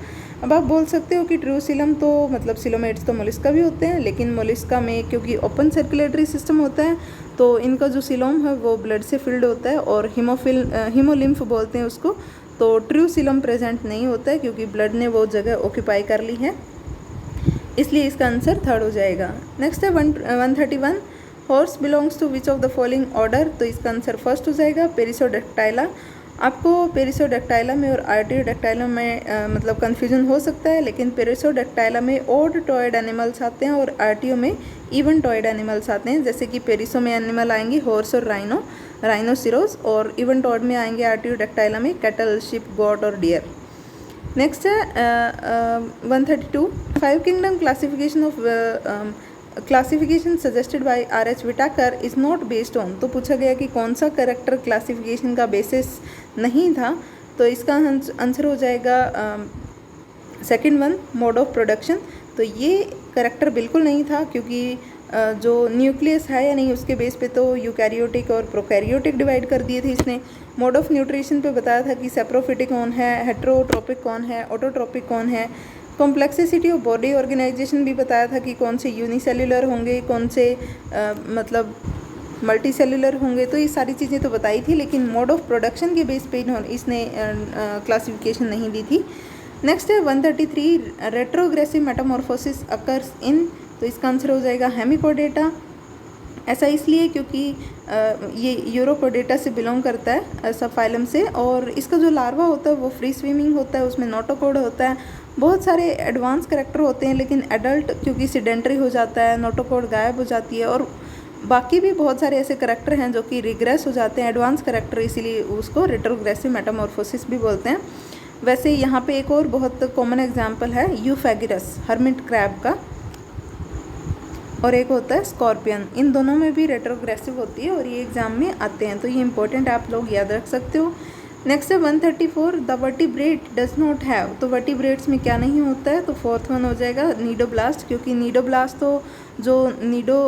अब आप बोल सकते हो कि ट्रू सीलम तो मतलब सिलोमेट्स तो मोलिस्का भी होते हैं, लेकिन मोलिस्का में क्योंकि ओपन सर्कुलेटरी सिस्टम होता है तो इनका जो सिलोम है वो ब्लड से फिल्ड होता है और हीमोलिम्फ बोलते हैं उसको। तो ट्रू सीलम प्रेजेंट नहीं होता है क्योंकि ब्लड ने वो जगह ऑक्यूपाई कर ली है, इसलिए इसका आंसर थर्ड हो जाएगा। नेक्स्ट है 131, horse belongs to which of the following order. तो इसका आंसर फर्स्ट हो जाएगा, पेरिसोडेक्टाइला। आपको पेरिसोडेक्टाइला में और आर्टियोडेक्टाइला में मतलब कन्फ्यूजन हो सकता है, लेकिन पेरिसोडेक्टाइला में ओड टॉयड एनिमल्स आते हैं और आर्टियो में इवन टॉयड एनिमल्स आते हैं। जैसे कि पेरिसो में एनिमल आएंगे हॉर्स और राइनोसिरोस, और इवन टॉयड में आएंगे आर्टियोडेक्टाइला में कैटल, शिप, गॉट और डियर। नेक्स्ट है 132 five kingdom classification of classification suggested by R.H. Whittaker is not based on. तो पूछा गया कि कौन सा करेक्टर क्लासिफिकेशन का बेसिस नहीं था, तो इसका आंसर हो जाएगा second one, mode of production. तो ये करेक्टर बिल्कुल नहीं था, क्योंकि जो न्यूक्लियस है या नहीं उसके बेस पे तो यूकैरियोटिक और प्रोकैरियोटिक डिवाइड कर दिए थे इसने। मोड ऑफ न्यूट्रिशन पे बताया था कि सेप्रोफिटिक कौन है, हेट्रोट्रोपिक कौन है, ऑटोट्रोपिक कौन है। कॉम्प्लेक्सिटी ऑफ बॉडी ऑर्गेनाइजेशन भी बताया था कि कौन से यूनिसेल्युलर होंगे, कौन से मतलब मल्टी सेल्युलर होंगे। तो ये सारी चीज़ें तो बताई थी, लेकिन मोड ऑफ प्रोडक्शन के बेस पे इसने क्लासिफिकेशन नहीं दी थी। नेक्स्ट है 133 रेट्रोग्रेसिव मेटामॉर्फोसिस अकर्स इन। तो इसका आंसर हो जाएगा हेमिकोडेटा। ऐसा इसलिए क्योंकि ये यूरोकोडेटा से बिलोंग करता है, सब फाइलम से, और इसका जो लार्वा होता है वो फ्री स्विमिंग होता है, उसमें नोटोकोड होता है। बहुत सारे एडवांस करैक्टर होते हैं, लेकिन एडल्ट क्योंकि सिडेंट्री हो जाता है, नोटोकोड गायब हो जाती है, और बाकी भी बहुत सारे ऐसे करैक्टर हैं जो कि रिग्रेस हो जाते हैं, एडवांस करैक्टर, इसीलिए उसको रेट्रोग्रेसिव मेटामॉर्फोसिस भी बोलते हैं। वैसे यहाँ पे एक और बहुत कॉमन एग्जाम्पल है यूफेगिरस हर्मिट क्रैब का, और एक होता है स्कॉर्पियन। इन दोनों में भी रेट्रोग्रेसिव होती है और ये एग्जाम में आते हैं, तो ये इंपॉर्टेंट आप लोग याद रख सकते हो। नेक्स्ट है 134 the vertebrate does not have. तो वर्टिब्रेट्स में क्या नहीं होता है, तो फोर्थ वन हो जाएगा नीडोब्लास्ट, क्योंकि नीडोब्लास्ट तो जो नीडो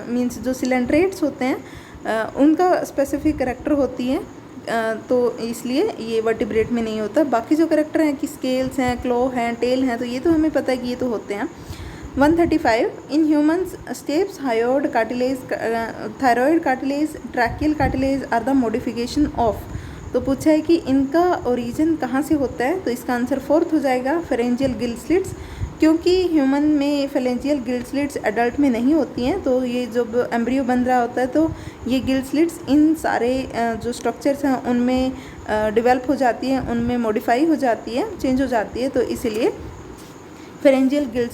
मीन्स जो सिलेंड्रेट्स होते हैं उनका स्पेसिफिक करेक्टर होती है, तो इसलिए ये वर्टिब्रेट में नहीं होता। बाकी जो करेक्टर हैं कि स्केल्स हैं, क्लो हैं, टेल हैं, तो ये तो हमें पता है कि ये तो होते हैं। 135 in humans stapes hyoid cartilage thyroid cartilage tracheal cartilage are the modification of. तो पूछा है कि इनका ओरिजिन कहाँ से होता है, तो इसका आंसर फोर्थ हो जाएगा फेरेंजियल गिल स्लिट्स, क्योंकि ह्यूमन में फेरेंजियल गिल स्लिट्स एडल्ट में नहीं होती हैं। तो ये जब एम्ब्रियो बन रहा होता है तो ये गिल स्लिट्स इन सारे जो स्ट्रक्चर्स हैं उनमें डेवलप हो जाती हैं, उनमें मॉडिफाई हो जाती है, चेंज हो जाती है, तो इसीलिए फेरेंजियल गिल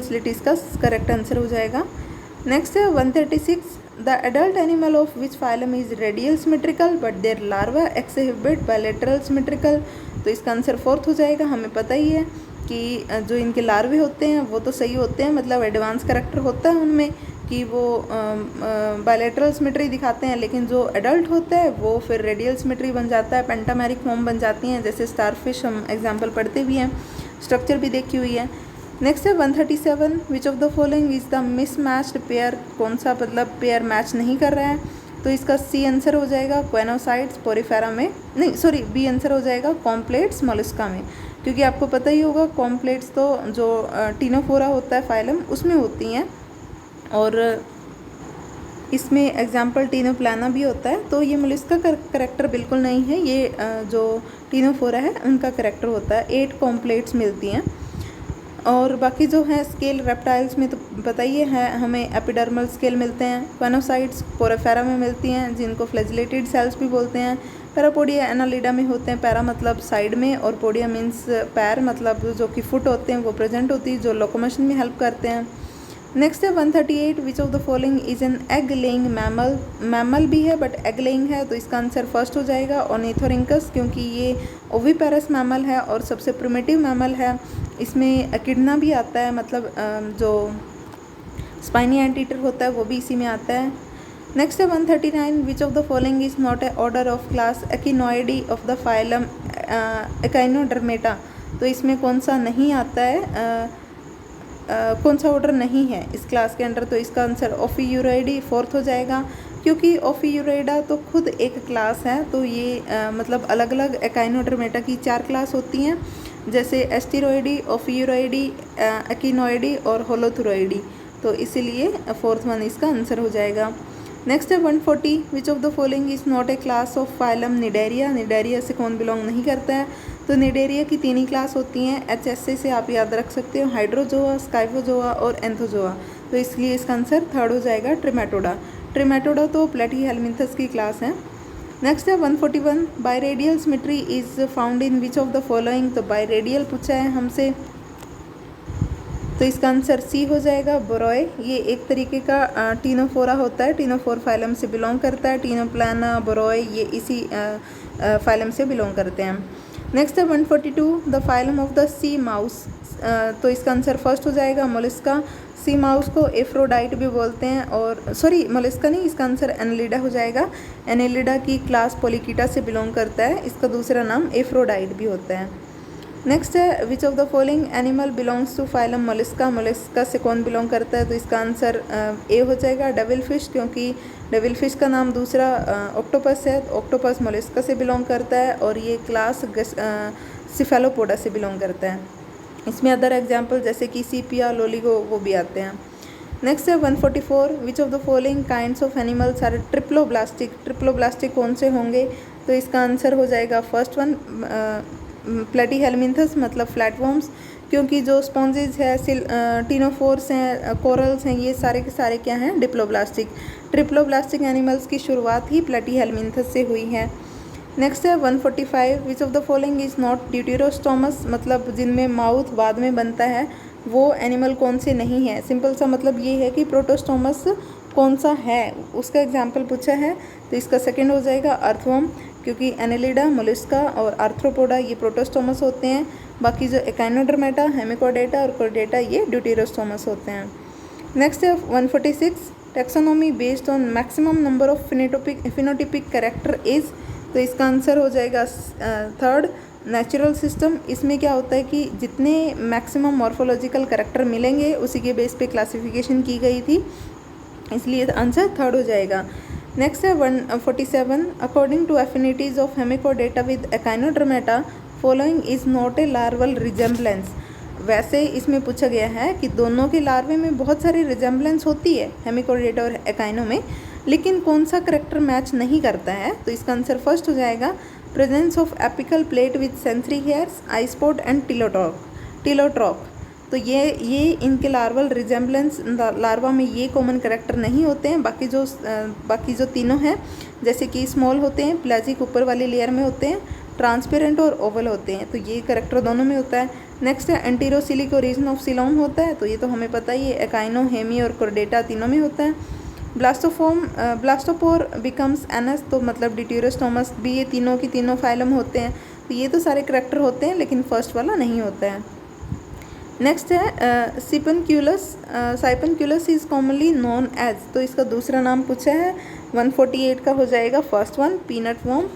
स्लिट इसका करेक्ट आंसर हो जाएगा। नेक्स्ट है 136 the adult animal of which phylum is radial symmetrical but their larva exhibit bilateral symmetrical. तो इसका आंसर फोर्थ हो जाएगा। हमें पता ही है कि जो इनके लार्वे होते हैं वो तो सही होते हैं, मतलब एडवांस करेक्टर होता है उनमें कि वो बायलैटरल सिमेट्री दिखाते हैं, लेकिन जो एडल्ट होता है वो फिर रेडियल सिमेट्री बन जाता है, पेंटामेरिक फॉर्म बन जाती हैं, जैसे स्टारफिश हम एग्जाम्पल पढ़ते भी हैं, स्ट्रक्चर भी देखी हुई है। नेक्स्ट है 137 विच of the following is the mismatched pair. कौन सा मतलब पेयर मैच नहीं कर रहा है, तो इसका सी आंसर हो जाएगा क्वेनोसाइट्स पोरिफेरा में, नहीं सॉरी बी आंसर हो जाएगा कॉम्प्लेट्स मोलस्का में, क्योंकि आपको पता ही होगा कॉम्प्लेट्स तो जो टीनोफोरा होता है फाइलम उसमें होती हैं, और इसमें एग्जाम्पल टीनोप्लाना भी होता है। तो ये मोलस्का का करेक्टर बिल्कुल नहीं है, ये जो टीनोफोरा है उनका करेक्टर होता है। 8 कॉम्प्लेट्स मिलती हैं, और बाकी जो है स्केल रेप्टाइल्स में तो बताइए है हमें एपिडर्मल स्केल मिलते हैं, क्वेनोसाइट्स पोरिफेरा में मिलती हैं जिनको फ्लैजिलेटेड सेल्स भी बोलते हैं, पैरापोडिया एनालिडा में होते हैं, पैरा मतलब साइड में और पोडिया मीन्स पैर मतलब जो कि फुट होते हैं वो प्रेजेंट होती है जो लोकोमोशन में हेल्प करते हैं। नेक्स्ट है 138 विच of the following is an egg laying mammal. Mammal भी है बट एग लेइंग है, तो इसका आंसर फर्स्ट हो जाएगा ऑर्निथोरिंकस, क्योंकि ये ओविपेरस मैमल है और सबसे प्रिमिटिव मैमल है। इसमें एकिडना भी आता है, मतलब जो स्पाइनी एंटीटर होता है वो भी इसी में आता है। नेक्स्ट है 139 which of the following is not a order of class Echinoidea of the phylum Echinodermata. तो इसमें कौन सा नहीं आता है, कौन सा ऑर्डर नहीं है इस क्लास के अंडर, तो इसका आंसर ओफियूरोइडी फोर्थ हो जाएगा, क्योंकि ओफियूरोइडा तो खुद एक क्लास है। तो ये मतलब अलग अलग एकाइनोडर्मेटा की 4 क्लास होती हैं, जैसे एस्टिरोइडी, ओफियूरोइडी, एक्इनोइडी और होलोथुरोइडी, तो इसीलिए फोर्थ वन इसका आंसर हो जाएगा। नेक्स्ट है 140 विच of the following is not A class of phylum Cnidaria. Cnidaria से कौन बिलोंग नहीं करता है, तो निडेरिया की 3 ही क्लास होती हैं, HSA से आप याद रख सकते हो, हाइड्रोजोआ, स्काइफोजोआ और एंथोजोआ, तो इसलिए इसका आंसर थर्ड हो जाएगा ट्रिमेटोडा। ट्रिमेटोडा तो प्लेटीहेलमिन्थस की क्लास है। नेक्स्ट है 141 biradial symmetry is found in which of the following. तो बायरेडियल पूछा है हमसे, तो इसका आंसर सी हो जाएगा बोरोय। ये एक तरीके का टीनोफोरा होता है, टीनोफोर फाइलम से बिलोंग करता है। टीनोप्लाना, बोरोय ये इसी फाइलम से बिलोंग करते हैं। नेक्स्ट है 142 the phylum of the sea mouse. तो इसका आंसर फर्स्ट हो जाएगा मोलस्का। सी माउस को एफ्रोडाइट भी बोलते हैं, और सॉरी मोलस्का नहीं, इसका आंसर एनेलिडा हो जाएगा। एनेलिडा की क्लास पोलिकीटा से बिलोंग करता है, इसका दूसरा नाम एफ्रोडाइट भी होता है। नेक्स्ट है which of the following animal belongs to phylum Mollusca. Mollusca से कौन बिलोंग करता है, तो इसका आंसर ए हो जाएगा डेविल फिश, क्योंकि डेविल फिश का नाम दूसरा ऑक्टोपस है। ऑक्टोपस मोलस्का से बिलोंग करता है और ये क्लास सिफेलोपोडा से बिलोंग करता है। इसमें अदर एग्जाम्पल जैसे कि सीपिया, लोलिगो वो भी आते हैं। नेक्स्ट है 144 which of the following kinds of animals are triploblastic. Triploblastic कौन से होंगे, तो इसका आंसर हो जाएगा फर्स्ट वन प्लेटीहेलमिन्थस मतलब फ्लैटवर्म्स, क्योंकि जो स्पॉन्जेज है, टीनोफोर्स हैं, कोरल्स हैं, ये सारे के सारे क्या हैं, डिप्लोब्लास्टिक। ट्रिप्लोब्लास्टिक एनिमल्स की शुरुआत ही प्लेटीहेलमिन्थस से हुई है। नेक्स्ट है 145 which of the following is not deuterostomes, मतलब जिनमें माउथ बाद में बनता है वो एनिमल कौन से नहीं है। सिंपल सा मतलब ये है कि प्रोटोस्टोमस कौन सा है, उसका एग्जाम्पल पूछा है, तो इसका सेकेंड हो जाएगा अर्थवर्म, क्योंकि एनेलिडा, मोलस्का और आर्थ्रोपोडा ये प्रोटोस्टोमस होते हैं। बाकी जो एकाइनोडर्मेटा, हेमिकोडेटा और कोर्डेटा ये ड्यूटेरोस्टोमस होते हैं। नेक्स्ट है 146 taxonomy based on maximum number of phenotypic character is, तो इसका आंसर हो जाएगा थर्ड नेचुरल सिस्टम। इसमें क्या होता है कि जितने मैक्सिमम मॉर्फोलॉजिकल कैरेक्टर मिलेंगे उसी के बेस पे क्लासिफिकेशन की गई थी, इसलिए आंसर थर्ड हो जाएगा। नेक्स्ट है 147 according to affinities of Hemichordata with Echinodermata following is not a larval resemblance. वैसे इसमें पूछा गया है कि दोनों के लार्वे में बहुत सारी रिजेम्बलेंस होती है हेमिकोडेटा और एकाइनो में, लेकिन कौन सा करेक्टर मैच नहीं करता है, तो इसका आंसर फर्स्ट हो जाएगा presence of apical plate with sensory hairs, eye spot and telotroch. तो ये इनके लार्वल रिजेम्बलेंस लार्वा में ये कॉमन करेक्टर नहीं होते हैं। बाकी जो तीनों हैं जैसे कि स्मॉल होते हैं, प्लाजिक ऊपर वाली लेयर में होते हैं, ट्रांसपेरेंट और ओवल होते हैं, तो ये करेक्टर दोनों में होता है। नेक्स्ट है एंटीरोसिलिक ओरिजिन ऑफ सिलोम होता है, तो ये तो हमें पता ही है, एकाइनो, हेमी और कोर्डेटा तीनों में होता है। ब्लास्टोपोर बिकम्स एनस, तो मतलब डिट्यूरोस्टोमस भी ये तीनों की तीनों फाइलम होते हैं, तो ये तो सारे करेक्टर होते हैं, लेकिन फर्स्ट वाला नहीं होता है। नेक्स्ट है साइपनक्यूलस इज़ कॉमनली नोन एज, तो इसका दूसरा नाम पूछा है। 148 का हो जाएगा फर्स्ट वन पीनट वर्म।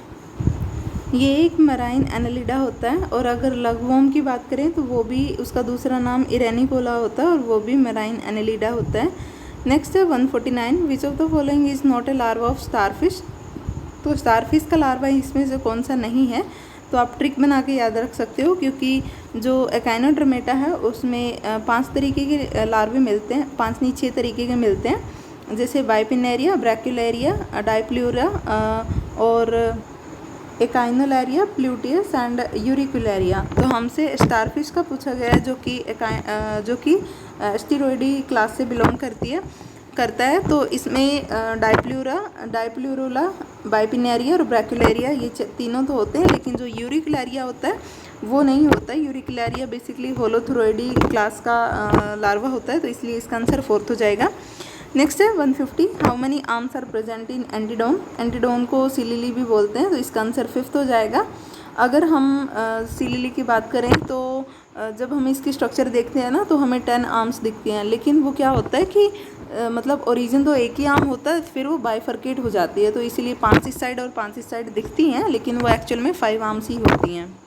ये एक मराइन एनेलिडा होता है, और अगर लगवर्म की बात करें तो वो भी उसका दूसरा नाम इरेनिकोला होता है और वो भी मराइन एनेलिडा होता है। नेक्स्ट है 149 विच of the following is not a larva of starfish, तो स्टारफिश का लार्वा इसमें से कौन सा नहीं है, तो आप ट्रिक बना के याद रख सकते हो, क्योंकि जो एकाइनोडर्मेटा है उसमें 5 तरीके के लार्वे मिलते हैं, 5 नहीं 6 तरीके के मिलते हैं, जैसे बाइपिनेरिया, ब्रैक्यूलेरिया, डाइप्ल्यूरा और एकाइनोलेरिया, प्लूटियस एंड यूरिकुलेरिया। तो हमसे स्टारफिश का पूछा गया है जो कि स्टीरोइडी क्लास से बिलोंग करता है, तो इसमें डाइप्ल्यूरोला, बाइपिनेरिया और ब्रैक्यूलेरिया ये तीनों तो होते हैं, लेकिन जो यूरिकुलेरिया होता है वो नहीं होता है। यूरिकुलेरिया बेसिकली होलोथुरोइडी क्लास का लार्वा होता है, तो इसलिए इसका आंसर फोर्थ हो जाएगा। नेक्स्ट है 150 how many arms are present in Antedon. Antedon को सिलिली भी बोलते हैं, तो इसका आंसर फिफ्थ हो जाएगा। अगर हम सिलिली की बात करें तो जब हम इसकी स्ट्रक्चर देखते हैं ना तो हमें 10 आर्म्स दिखते हैं, लेकिन वो क्या होता है कि मतलब ओरिजिन तो एक ही आर्म होता है, फिर वो बाइफर्केट हो जाती है, तो इसीलिए 5 इस साइड और 5 इस साइड दिखती हैं, लेकिन वो एक्चुअल में 5 आर्म्स ही होती हैं।